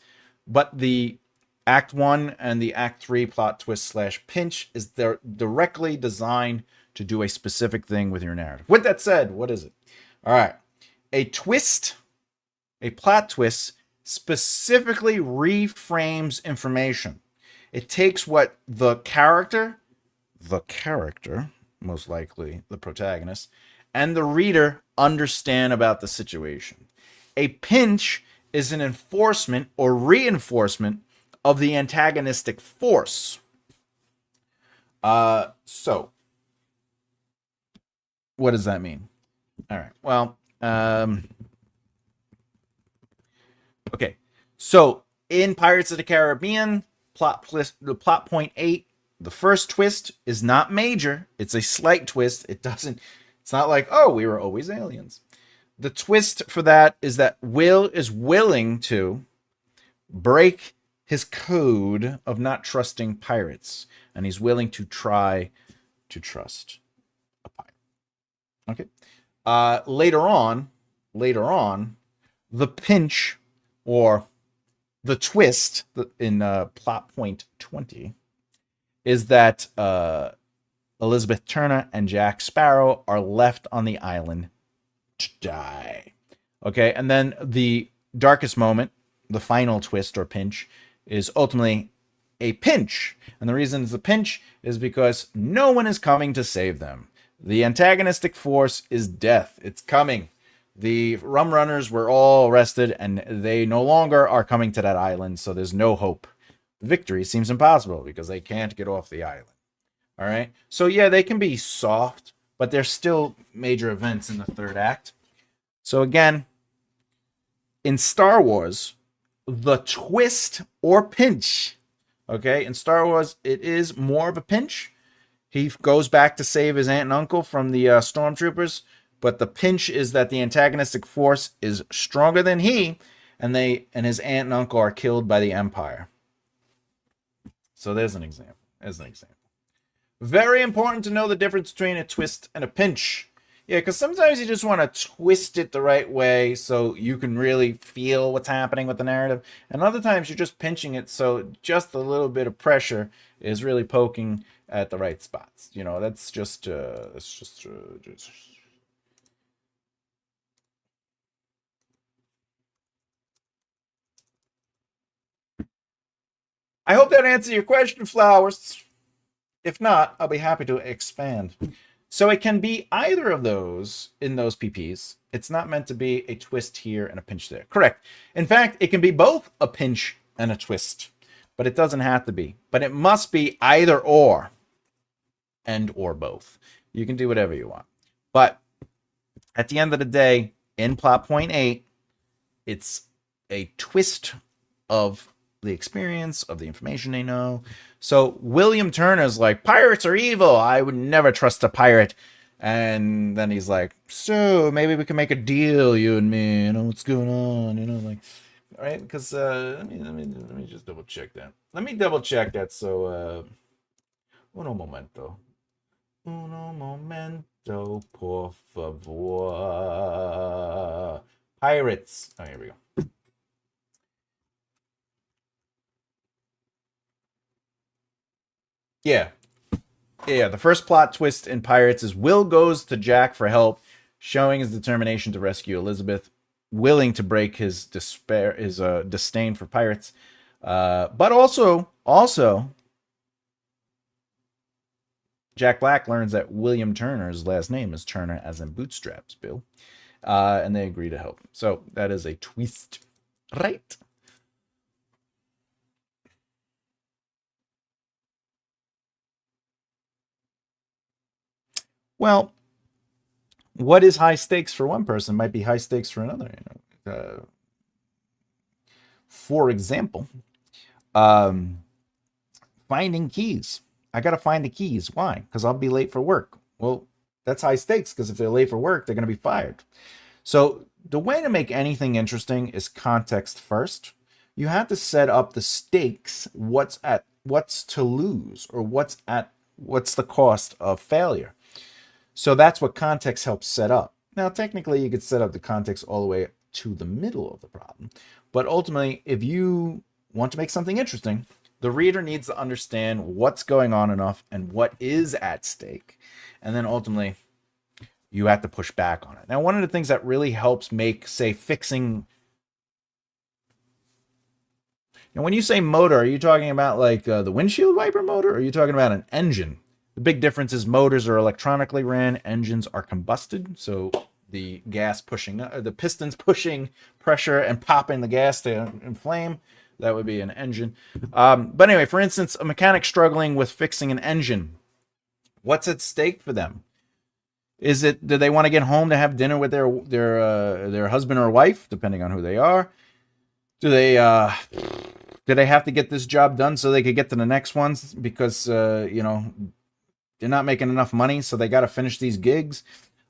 But the Act 1 and the Act 3 plot twist / pinch is directly designed to do a specific thing with your narrative. With that said, what is it? All right. A twist, a plot twist, specifically reframes information. It takes what the character, most likely the protagonist, and the reader understand about the situation. A pinch is an enforcement or reinforcement of the antagonistic force. So what does that mean? All right. Well, okay. So in Pirates of the Caribbean, plot point 8, the first twist is not major. It's a slight twist. It's not like, oh, we were always aliens. The twist for that is that Will is willing to break his code of not trusting pirates, and he's willing to try to trust a pirate. Okay. Later on, the pinch or the twist in plot point 20 is that Elizabeth Turner and Jack Sparrow are left on the island to die. Okay, and then the darkest moment, the final twist or pinch, is ultimately a pinch. And the reason it's a pinch is because no one is coming to save them. The antagonistic force is death. It's coming. The rum runners were all arrested, and they no longer are coming to that island, so there's no hope. Victory seems impossible because they can't get off the island. All right? So, yeah, they can be soft, but there's still major events in the third act. So, again, in Star Wars, the twist or pinch. Okay, in Star Wars, it is more of a pinch. He goes back to save his aunt and uncle from the stormtroopers, but the pinch is that the antagonistic force is stronger than he, and his aunt and uncle are killed by the Empire. So there's an example. Very important to know the difference between a twist and a pinch. Yeah, because sometimes you just want to twist it the right way so you can really feel what's happening with the narrative. And other times you're just pinching it so just a little bit of pressure is really poking at the right spots. You know, that's just I hope that answers your question, Flowers. If not, I'll be happy to expand. So it can be either of those in those PPs. It's not meant to be a twist here and a pinch there. Correct. In fact, it can be both a pinch and a twist, but it doesn't have to be. But it must be either or, and or both. You can do whatever you want. But at the end of the day, in plot point 8, it's a twist of the experience, of the information they know. So William Turner's like, pirates are evil. I would never trust a pirate. And then he's like, so maybe we can make a deal, you and me. You know, what's going on? You know, like, all right, because let me just double check that. Let me double check that. So, uno momento. Uno momento, por favor. Pirates. Oh, here we go. Yeah. Yeah, the first plot twist in Pirates is Will goes to Jack for help, showing his determination to rescue Elizabeth, willing to break his disdain for pirates. But also, Jack Black learns that William Turner's last name is Turner, as in bootstraps, Bill. And they agree to help him. So that is a twist. Right? Well, what is high stakes for one person might be high stakes for another. You know, for example, finding keys. I got to find the keys. Why? Because I'll be late for work. Well, that's high stakes because if they're late for work, they're going to be fired. So the way to make anything interesting is context first. You have to set up the stakes. What's to lose, or what's the cost of failure. So that's what context helps set up. Now, technically, you could set up the context all the way to the middle of the problem. But ultimately, if you want to make something interesting, the reader needs to understand what's going on enough and what is at stake. And then ultimately, you have to push back on it. Now, one of the things that really helps make, say, fixing... Now, when you say motor, are you talking about like the windshield wiper motor, or are you talking about an engine? The big difference is motors are electronically ran, engines are combusted. So the gas pushing, the pistons pushing pressure and popping the gas to inflame. That would be an engine. But anyway, for instance, a mechanic struggling with fixing an engine. What's at stake for them? Is it, do they want to get home to have dinner with their husband or wife, depending on who they are? Do they have to get this job done so they could get to the next ones because you know, they're not making enough money, so they got to finish these gigs?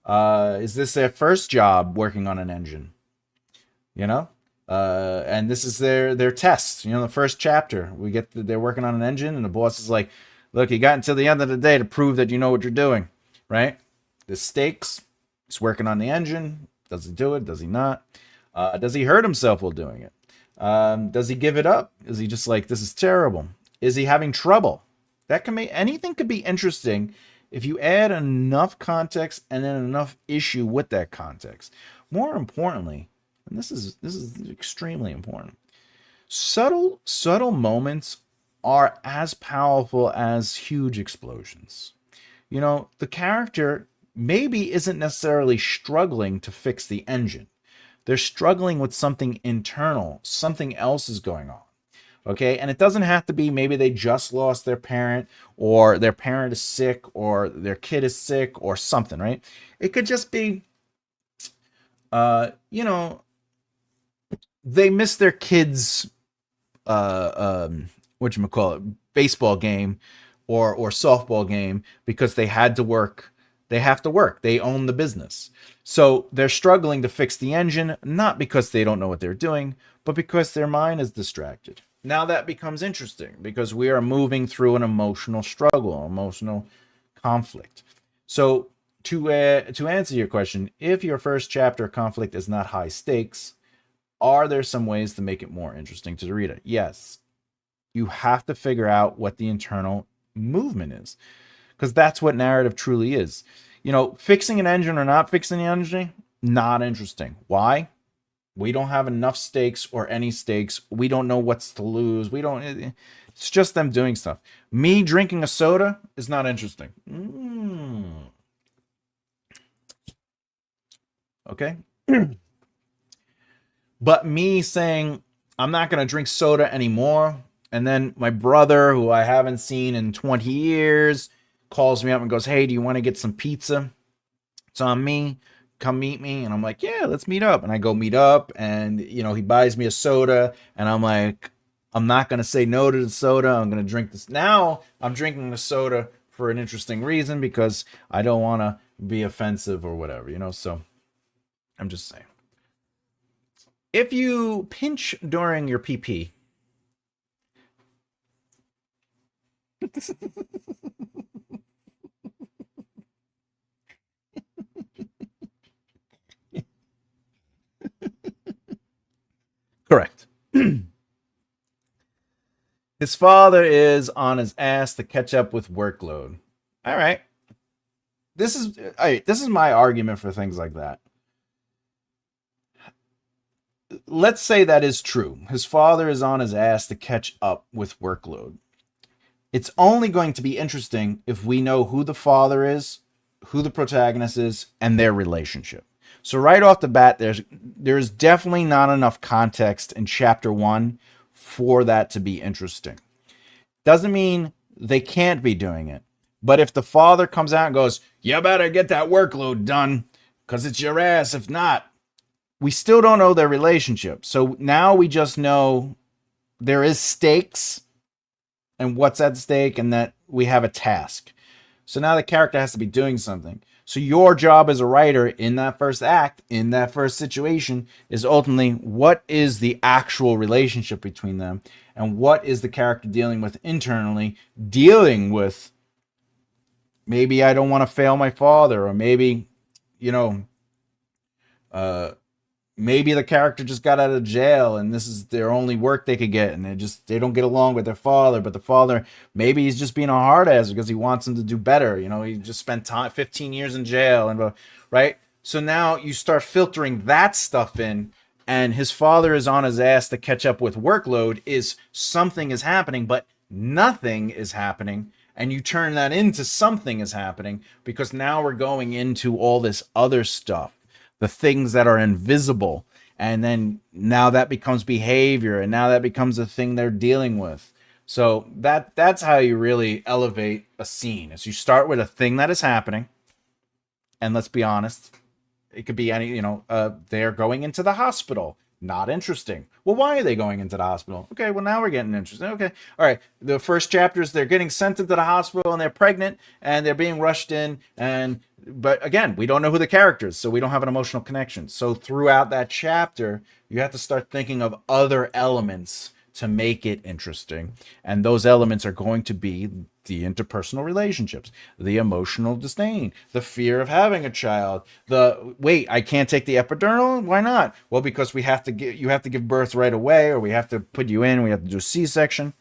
Is this their first job working on an engine? You know, and this is their test. You know, the first chapter, they're working on an engine, and the boss is like, "Look, you got until the end of the day to prove that you know what you're doing." Right? The stakes. He's working on the engine. Does he do it? Does he not? Does he hurt himself while doing it? Does he give it up? Is he just like, this is terrible? Is he having trouble? That can make anything could be interesting if you add enough context and then enough issue with that context. More importantly, and this is extremely important, subtle moments are as powerful as huge explosions. You know, the character maybe isn't necessarily struggling to fix the engine. They're struggling with something internal. Something else is going on. Okay, and it doesn't have to be maybe they just lost their parent, or their parent is sick, or their kid is sick, or something, right? It could just be, you know, they miss their kids' whatchamacallit, baseball game or softball game because they had to work. They have to work. They own the business. So they're struggling to fix the engine, not because they don't know what they're doing, but because their mind is distracted. Now that becomes interesting because we are moving through an emotional struggle, emotional conflict. So to answer your question, if your first chapter conflict is not high stakes, are there some ways to make it more interesting to the reader? Yes. You have to figure out what the internal movement is, because that's what narrative truly is. You know, fixing an engine or not fixing the engine, not interesting. Why? We don't have enough stakes or any stakes. We don't know what's to lose. We don't. It's just them doing stuff. Me drinking a soda is not interesting. Okay. But me saying I'm not going to drink soda anymore, and then my brother, who I haven't seen in 20 years, calls me up and goes, "Hey, do you want to get some pizza? It's on me. Come meet me." And I'm like, "Yeah, let's meet up." And I go meet up, and he buys me a soda, and I'm like, I'm not going to say no to the soda. I'm going to drink this. Now I'm drinking the soda for an interesting reason because I don't want to be offensive or whatever, so I'm just saying. If you pinch during your PP, correct. His father is on his ass to catch up with workload. All right. This is my argument for things like that. Let's say that is true. His father is on his ass to catch up with workload. It's only going to be interesting if we know who the father is, who the protagonist is, and their relationship. So right off the bat, there's definitely not enough context in chapter 1 for that to be interesting. Doesn't mean they can't be doing it. But if the father comes out and goes, "You better get that workload done, because it's your ass if not," we still don't know their relationship. So now we just know there is stakes and what's at stake, and that we have a task. So now the character has to be doing something. So your job as a writer in that first act, in that first situation, is ultimately what is the actual relationship between them, and what is the character dealing with internally, dealing with maybe I don't want to fail my father, or maybe, maybe the character just got out of jail and this is their only work they could get, and they don't get along with their father, but the father, maybe he's just being a hard ass because he wants them to do better. He just spent 15 years in jail, and right. So now you start filtering that stuff in, and his father is on his ass to catch up with workload is something is happening, but nothing is happening. And you turn that into something is happening because now we're going into all this other stuff, the things that are invisible, and then now that becomes behavior, and now that becomes a thing they're dealing with. So that's how you really elevate a scene, is you start with a thing that is happening, and let's be honest, it could be any, they're going into the hospital. Not interesting. Well, why are they going into the hospital? Okay, well, now we're getting interesting. Okay, all right. The first chapter is they're getting sent into the hospital and they're pregnant and they're being rushed in. But again, we don't know who the characters, so we don't have an emotional connection. So throughout that chapter, you have to start thinking of other elements to make it interesting. And those elements are going to be the interpersonal relationships, the emotional disdain, the fear of having a child, wait, I can't take the epidural? Why not? Well, because you have to give birth right away, or we have to put you in, we have to do a C-section.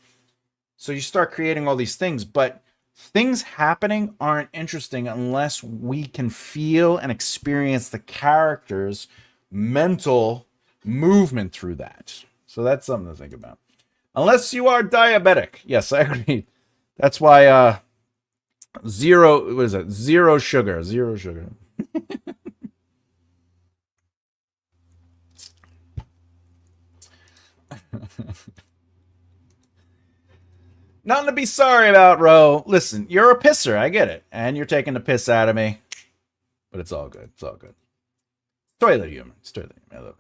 So you start creating all these things, but things happening aren't interesting unless we can feel and experience the character's mental movement through that. So that's something to think about. Unless you are diabetic. Yes, I agree. That's why zero sugar. Nothing to be sorry about, Ro. Listen, you're a pisser. I get it. And you're taking the piss out of me. But it's all good. It's all good. Toilet humor. I love it.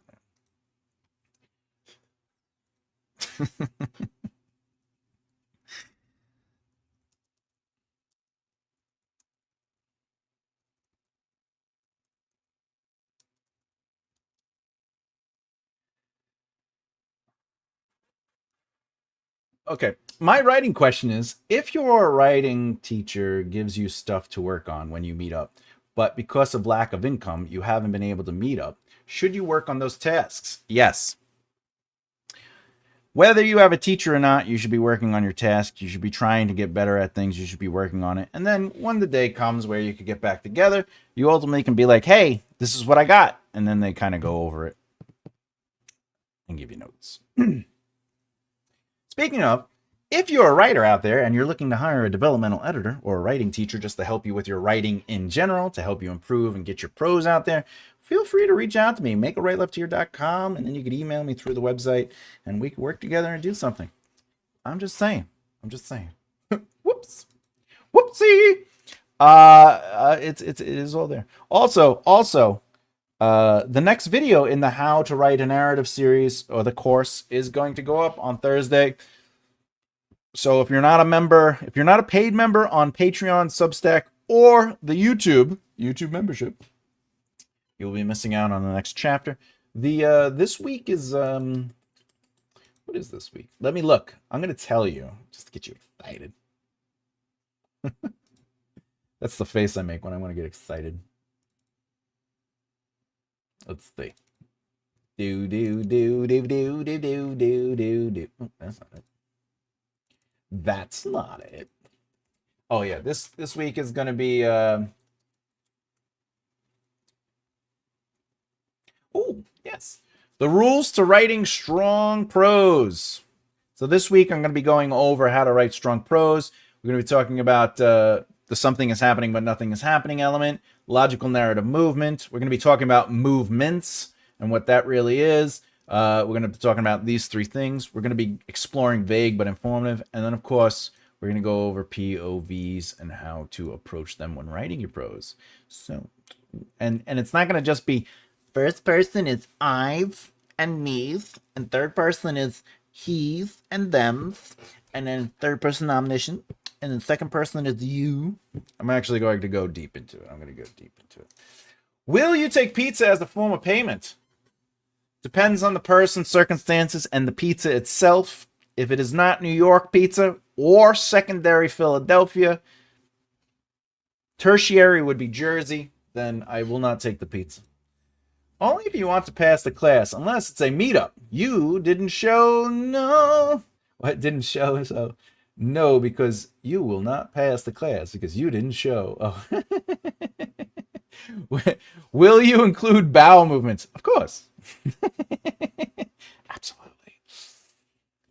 Okay. My writing question is, if your writing teacher gives you stuff to work on when you meet up, but because of lack of income, you haven't been able to meet up, should you work on those tasks? Yes. Whether you have a teacher or not, you should be working on your tasks. You should be trying to get better at things. You should be working on it. And then when the day comes where you could get back together, you ultimately can be like, hey, this is what I got. And then they kind of go over it and give you notes. Speaking of, if you're a writer out there and you're looking to hire a developmental editor or a writing teacher just to help you with your writing in general, to help you improve and get your prose out there, feel free to reach out to me. makeawritelefthere.com, and then you can email me through the website, and we can work together and do something. I'm just saying. Whoops. Whoopsie. It is all there. Also, the next video in the How to Write a Narrative series, or the course, is going to go up on Thursday. So if you're not a member, if you're not a paid member on Patreon, Substack, or the YouTube membership, you'll be missing out on the next chapter. This week is what is this week? Let me look. I'm gonna tell you just to get you excited. That's the face I make when I want to get excited. Let's see. Do. Oh, that's not it. That's not it. Oh yeah, this week is gonna be oh, yes. The rules to writing strong prose. So this week I'm going to be going over how to write strong prose. We're going to be talking about the something is happening but nothing is happening element, logical narrative movement. We're going to be talking about movements and what that really is. We're going to be talking about these three things. We're going to be exploring vague but informative. And then, of course, we're going to go over POVs and how to approach them when writing your prose. So, and it's not going to just be first person is I've and me's, and third person is he's and them's, and then third person omniscient, and then second person is you. I'm actually going to go deep into it. Will you take pizza as a form of payment? Depends on the person, circumstances, and the pizza itself. If it is not New York pizza or secondary Philadelphia, tertiary would be Jersey, then I will not take the pizza. Only if you want to pass the class, unless it's a meetup. You didn't show, no. What didn't show? So, no, because you will not pass the class because you didn't show. Oh. Will you include bowel movements? Of course. Absolutely.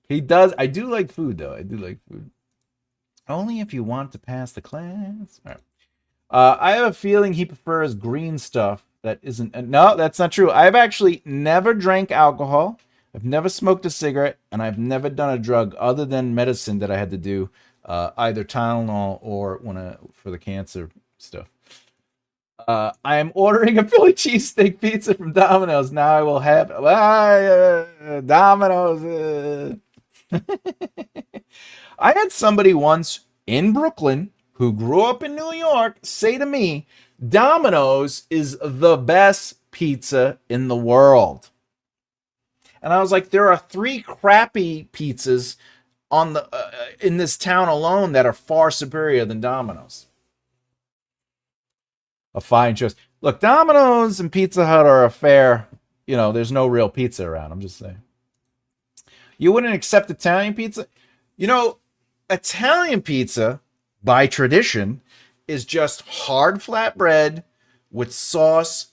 He does. I do like food, though. I do like food. Only if you want to pass the class. All right. I have a feeling he prefers green stuff. That isn't. No, that's not true. I've actually never drank alcohol. I've never smoked a cigarette, and I've never done a drug other than medicine that I had to do, either Tylenol or for the cancer stuff. I am ordering a Philly cheesesteak pizza from Domino's. Now I will have Domino's. I had somebody once in Brooklyn who grew up in New York say to me, Domino's is the best pizza in the world. And I was like, there are 3 crappy pizzas on the in this town alone that are far superior than Domino's. A fine choice. Look, Domino's and Pizza Hut are a fair, there's no real pizza around. I'm just saying. You wouldn't accept Italian pizza? Italian pizza, by tradition, is just hard flatbread with sauce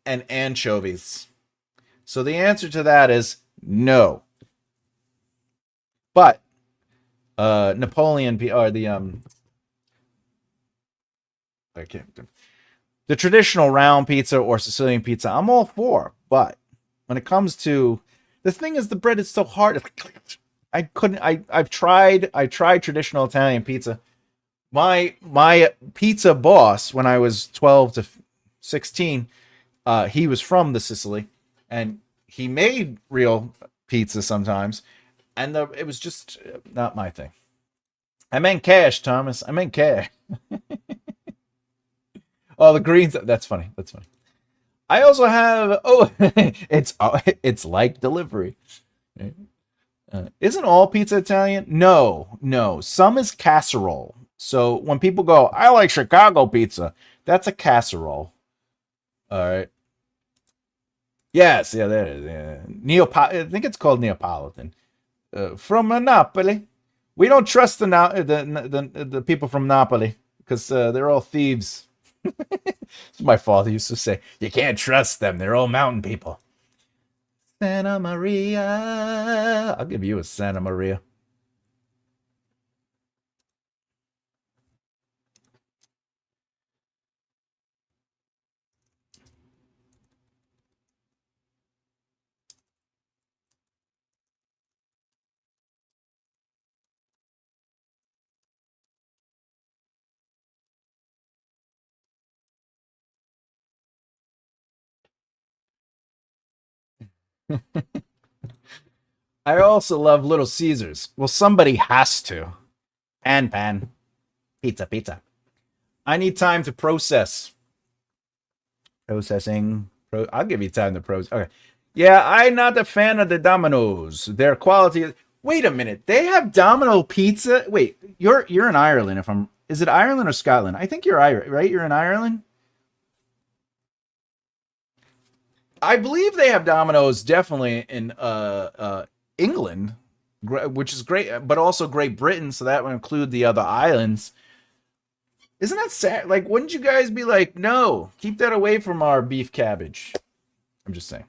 and anchovies. So the answer to that is no. But Napoleon or the traditional round pizza or Sicilian pizza, I'm all for. But when it comes to the thing is, the bread is so hard. I've tried traditional Italian pizza. My pizza boss, when I was 12 to 16, he was from the Sicily, and he made real pizza sometimes. And it was just not my thing. I meant cash, Thomas. I meant cash. Oh, the greens. That's funny. That's funny. I also have. Oh, it's like delivery. Isn't all pizza Italian? No, no. Some is casserole. So when people go, I like Chicago pizza, that's a casserole. All right. Yes, yeah, that is. Yeah. I think it's called Neapolitan. From Napoli. We don't trust the people from Napoli because they're all thieves. My father used to say, you can't trust them. They're all mountain people. Santa Maria. I'll give you a Santa Maria. I also love Little Caesars. Well, somebody has to. Pan. Pizza. I need time to process. Processing. I'll give you time to process. Okay. Yeah, I'm not a fan of the Domino's. Their quality. Wait a minute. They have Domino pizza. Wait, you're in Ireland. Is it Ireland or Scotland? I think you're Irish, right? You're in Ireland. I believe they have Domino's definitely in England, which is great, but also Great Britain. So that would include the other islands. Isn't that sad? Like, wouldn't you guys be like, no, keep that away from our beef cabbage? I'm just saying.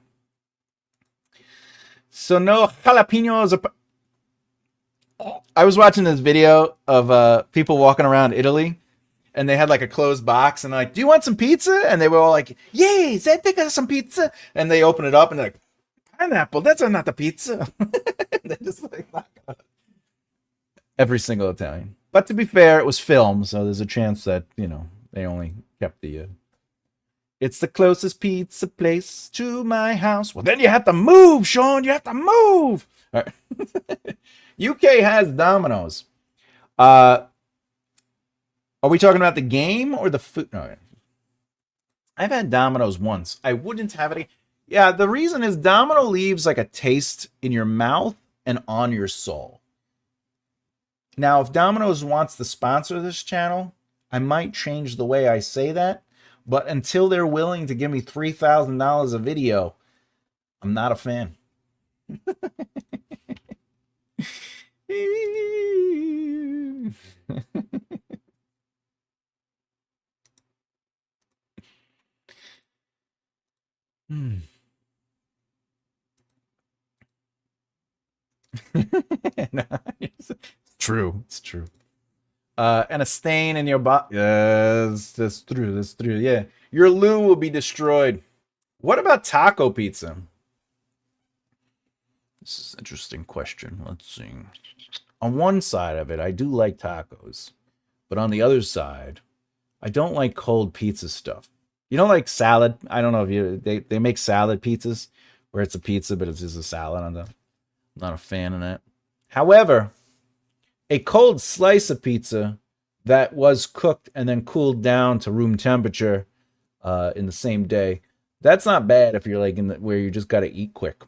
So no jalapenos. I was watching this video of people walking around Italy, and they had like a closed box, and like, do you want some pizza? And they were all like, yes, I think I have some pizza. And they open it up, and they're like, pineapple, that's not the pizza. They just like every single Italian. But to be fair, it was filmed, so there's a chance that, they only kept the it's the closest pizza place to my house. Well, then you have to move, Sean. You have to move. All right. UK has Domino's. Are we talking about the game or the food? No. I've had Domino's once. I wouldn't have it. Yeah, the reason is Domino leaves like a taste in your mouth and on your soul. Now, if Domino's wants to sponsor this channel, I might change the way I say that. But until they're willing to give me $3,000 a video, I'm not a fan. It's true. It's true. And a stain in your body. Yes, that's true. That's true. Yeah. Your loo will be destroyed. What about taco pizza? This is an interesting question. Let's see. On one side of it, I do like tacos. But on the other side, I don't like cold pizza stuff. You know, like salad? I don't know if they make salad pizzas where it's a pizza, but it's just a salad on them. I'm not a fan of that. However, a cold slice of pizza that was cooked and then cooled down to room temperature in the same day, that's not bad if you're like where you just got to eat quick.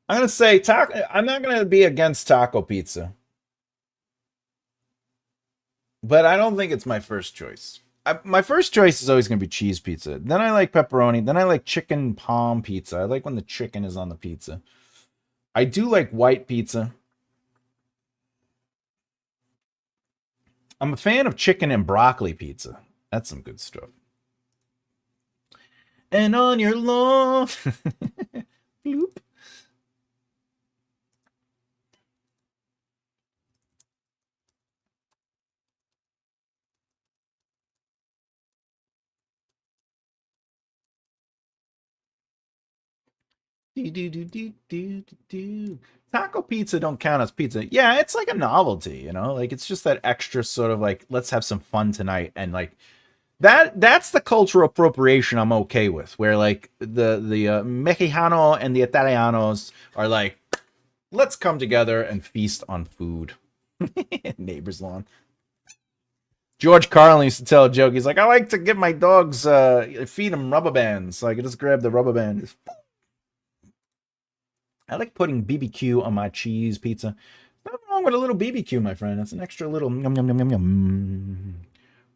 I'm going to say I'm not going to be against taco pizza. But I don't think it's my first choice. My first choice is always going to be cheese pizza. Then I like pepperoni. Then I like chicken palm pizza. I like when the chicken is on the pizza. I do like white pizza. I'm a fan of chicken and broccoli pizza. That's some good stuff. And on your lawn. Bloop. Taco pizza don't count as pizza. Yeah, it's like a novelty, like it's just that extra sort of like, let's have some fun tonight. And like that's the cultural appropriation I'm okay with, where like the Mexicano and the Italianos are like, Let's come together and feast on food. Neighbor's lawn. George Carlin used to tell a joke. He's like, I like to give my dogs, feed them rubber bands. So I can just grab the rubber band. I like putting BBQ on my cheese pizza. Nothing wrong with a little BBQ, my friend. That's an extra little yum, yum, yum, yum, yum.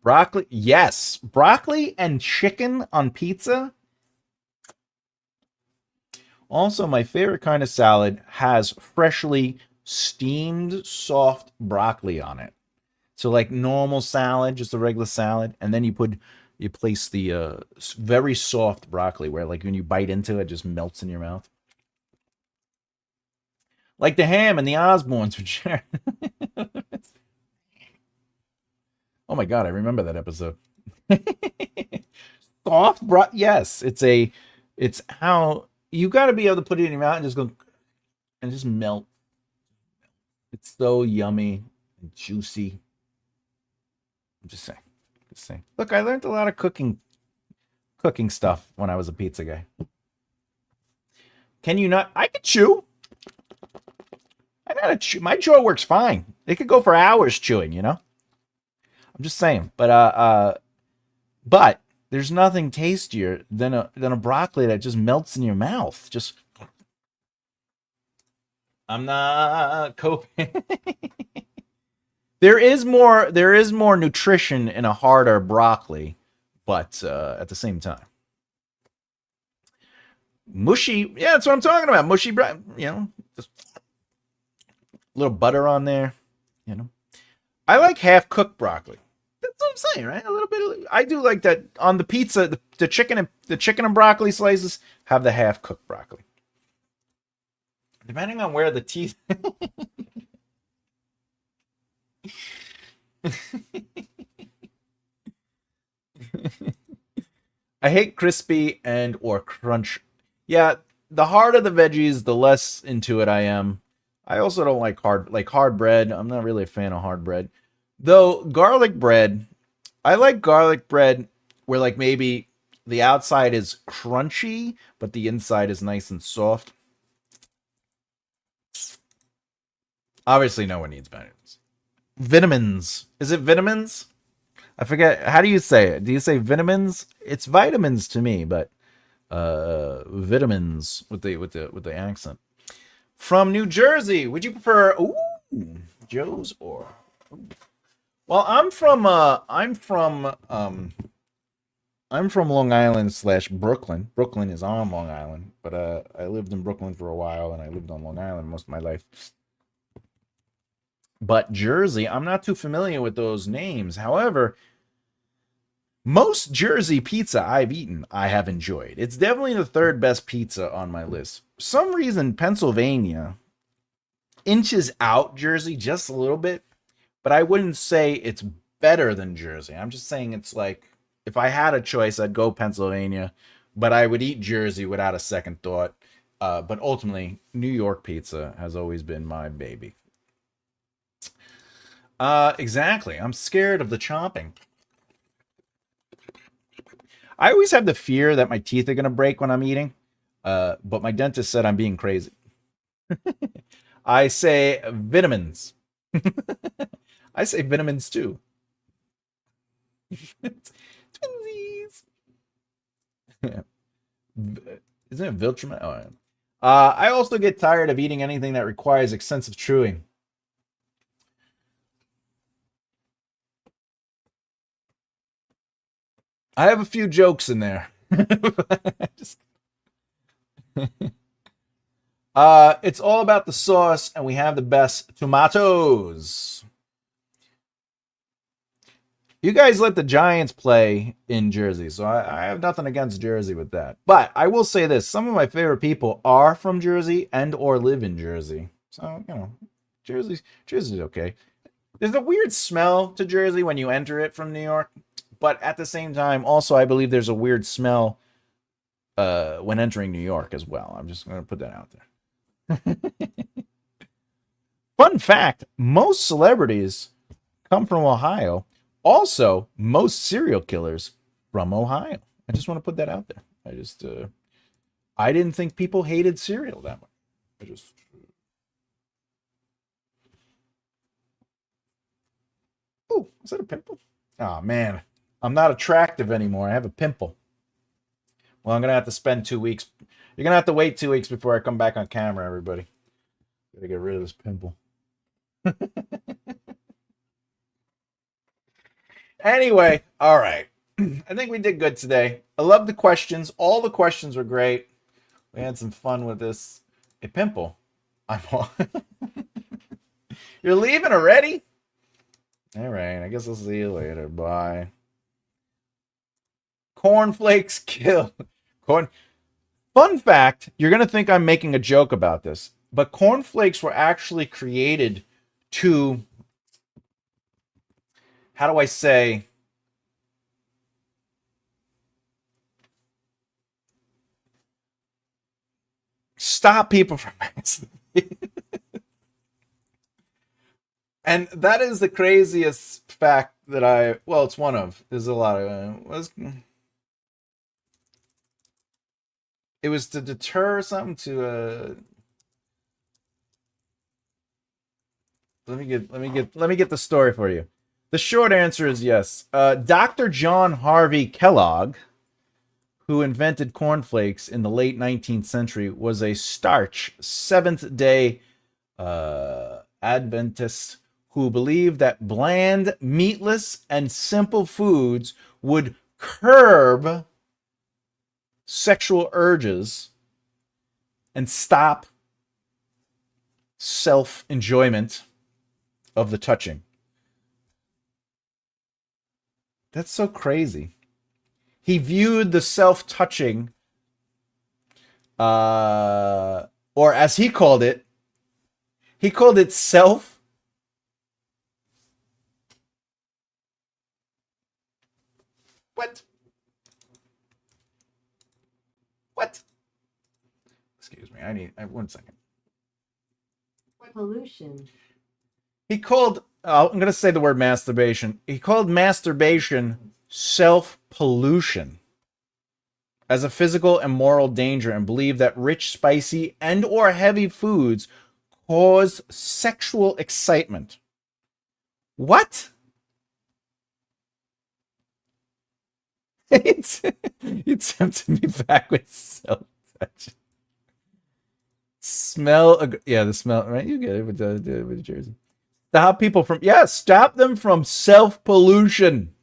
Broccoli. Yes. Broccoli and chicken on pizza. Also, my favorite kind of salad has freshly steamed soft broccoli on it. So like normal salad, just a regular salad, and then you place the very soft broccoli where like when you bite into it, it just melts in your mouth. Like the ham and the Osbournes for sure. Oh my god, I remember that episode. Soft yes, it's how you got to be able to put it in your mouth and just go and just melt. It's so yummy and juicy. I'm just saying. Just saying. Look, I learned a lot of cooking stuff when I was a pizza guy. Can you not? I can chew. I gotta chew. My jaw works fine. It could go for hours chewing, you know? I'm just saying. But there's nothing tastier than a broccoli that just melts in your mouth. Just I'm not coping. There is more nutrition in a harder broccoli, but at the same time. Mushy, yeah, that's what I'm talking about. Mushy, you know, just a little butter on there, you know. I like half-cooked broccoli. That's what I'm saying, right? A little bit. I do like that on the pizza. The chicken and broccoli slices have the half-cooked broccoli. Depending on where the teeth. I hate crispy and or crunch. Yeah, the harder the veggies, the less into it I am. I also don't like hard bread. I'm not really a fan of hard bread. Though garlic bread, I like garlic bread where like maybe the outside is crunchy, but the inside is nice and soft. Obviously, no one needs vitamins. Vitamins. Is it vitamins? I forget. How do you say it? Do you say vitamins? It's vitamins to me, but vitamins with the accent. From New Jersey, would you prefer Joe's or? Well, I'm from Long Island / Brooklyn. Brooklyn is on Long Island, but I lived in Brooklyn for a while and I lived on Long Island most of my life. But Jersey, I'm not too familiar with those names. However, most Jersey pizza I've eaten, I have enjoyed. It's definitely the third best pizza on my list. For some reason, Pennsylvania inches out Jersey just a little bit, but I wouldn't say it's better than Jersey. I'm just saying it's like, if I had a choice, I'd go Pennsylvania, but I would eat Jersey without a second thought. But ultimately, New York pizza has always been my baby. Exactly. I'm scared of the chomping. I always have the fear that my teeth are going to break when I'm eating. But my dentist said I'm being crazy. I say vitamins. I say vitamins too. Twinsies. Isn't it Viltrum? Oh, yeah. I also get tired of eating anything that requires extensive chewing. I have a few jokes in there. Just... it's all about the sauce, and we have the best tomatoes. You guys let the Giants play in Jersey, so I have nothing against Jersey with that. But I will say this. Some of my favorite people are from Jersey and or live in Jersey. So, you know, Jersey's okay. There's a weird smell to Jersey when you enter it from New York. But at the same time, also, I believe there's a weird smell when entering New York as well. I'm just going to put that out there. Fun fact, most celebrities come from Ohio. Also, most serial killers from Ohio. I just want to put that out there. I didn't think people hated cereal that much. pimple. Is that a pimple? Oh, man. I'm not attractive anymore. I have a pimple. Well, I'm going to have to spend 2 weeks. You're going to have to wait 2 weeks before I come back on camera, everybody. Gotta get rid of this pimple. Anyway, all right. I think we did good today. I love the questions. All the questions were great. We had some fun with this. A pimple. I'm all... You're leaving already? All right. I guess I'll see you later. Bye. Cornflakes kill. Fun fact, you're going to think I'm making a joke about this, but cornflakes were actually created to, how do I say, stop people from And that is the craziest fact that well, it's one of, there's a lot of, it was to deter something to, let me get the story for you. The short answer is yes. Dr. John Harvey Kellogg, who invented cornflakes in the late 19th century, was a starch Seventh-day Adventist who believed that bland, meatless, and simple foods would curb sexual urges and stop self-enjoyment of the touching. That's so crazy. He viewed the self-touching, or as he called it self. What? Excuse me. I need 1 second. Pollution. He called, I'm going to say the word masturbation. He called masturbation self-pollution as a physical and moral danger, and believed that rich, spicy, and or heavy foods cause sexual excitement. What? You tempted me back with self-touch. Yeah, the smell, right? You get it with the jersey. Stop people from, stop them from self-pollution.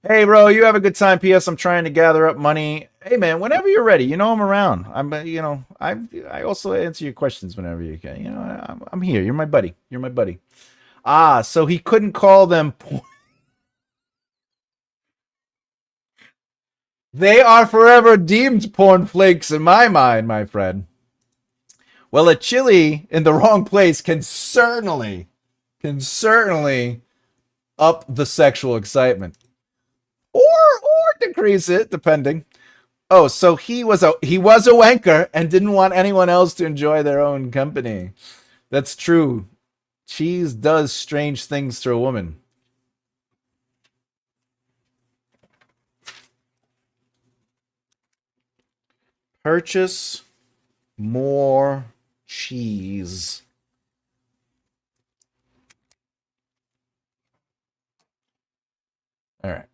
Hey, bro, you have a good time. P.S. I'm trying to gather up money. Hey, man, whenever you're ready, I'm around. I also answer your questions whenever you can. I'm here. You're my buddy. So he couldn't call them. They are forever deemed porn flakes in my mind, my friend. Well, a chili in the wrong place can certainly up the sexual excitement, or decrease it, depending. Oh, so he was a wanker and didn't want anyone else to enjoy their own company. That's true. Cheese does strange things to a woman. Purchase more cheese. All right.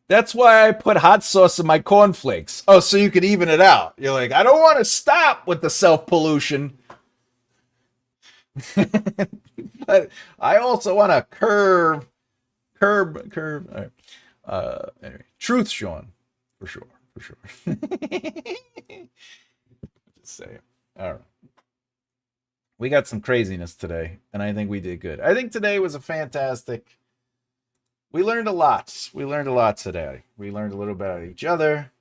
That's why I put hot sauce in my cornflakes. Oh, so you could even it out. You're like, I don't want to stop with the self-pollution. But I also want to curb. All right. Anyway, truth, Sean, for sure. Just say it. All right. We got some craziness today, and I think we did good. I think today was a fantastic. We learned a lot. We learned a lot today. We learned a little about each other.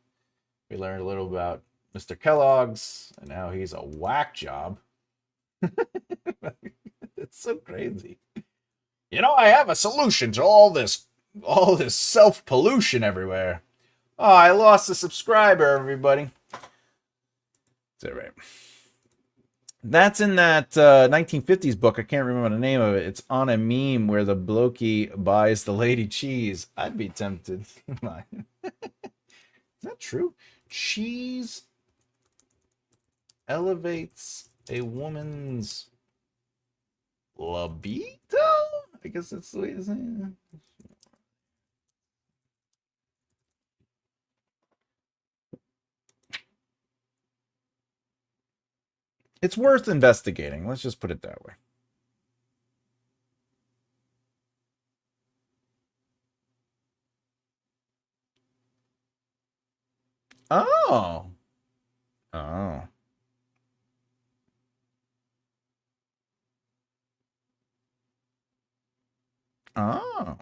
We learned a little about Mr. Kellogg's and how he's a whack job. It's so crazy. I have a solution to all this self-pollution everywhere. Oh, I lost a subscriber, everybody. That's right. That's in that 1950s book. I can't remember the name of it. It's on a meme where the blokey buys the lady cheese. I'd be tempted. Is that true? Cheese elevates a woman's libido? I guess that's the way to say it. It's worth investigating. Let's just put it that way. Oh. Oh. Oh.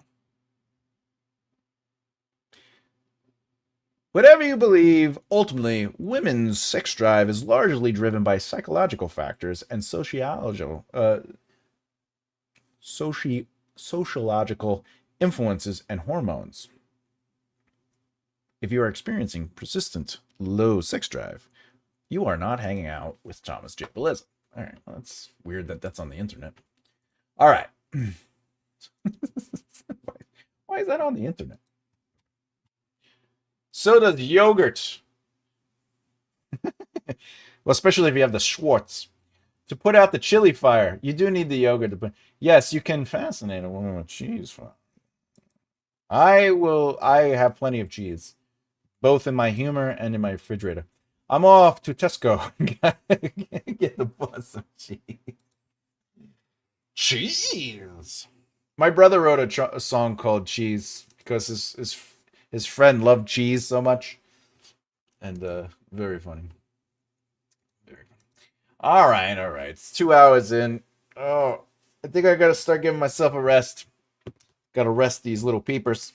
Whatever you believe, ultimately, women's sex drive is largely driven by psychological factors and sociological influences and hormones. If you are experiencing persistent low sex drive, you are not hanging out with Thomas J. Bellezza. All right, well, that's weird that that's on the internet. All right. Why is that on the internet? So does yogurt. Well, especially if you have the Schwartz. To put out the chili fire, you do need the yogurt to put. Yes, you can fascinate a woman with cheese. I have plenty of cheese, both in my humor and in my refrigerator. I'm off to Tesco. Get the bus of cheese. Cheese. My brother wrote a song called Cheese because his friend loved cheese so much, and very funny. Very funny. All right. It's 2 hours in. Oh, I think I gotta start giving myself a rest. Gotta rest these little peepers.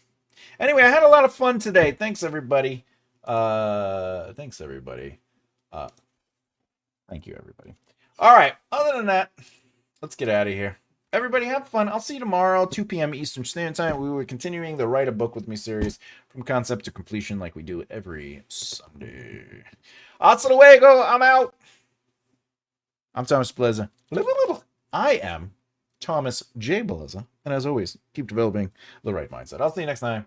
Anyway, I had a lot of fun today. Thanks everybody. Thanks everybody. Thank you everybody. All right. Other than that, let's get out of here. Everybody have fun. I'll see you tomorrow, 2 p.m. Eastern Standard Time. We were continuing the Write a Book with Me series from concept to completion like we do every Sunday. Hasta luego. I'm out. I'm Thomas Bellezza. I am Thomas J. Bellezza. And as always, keep developing the right mindset. I'll see you next time.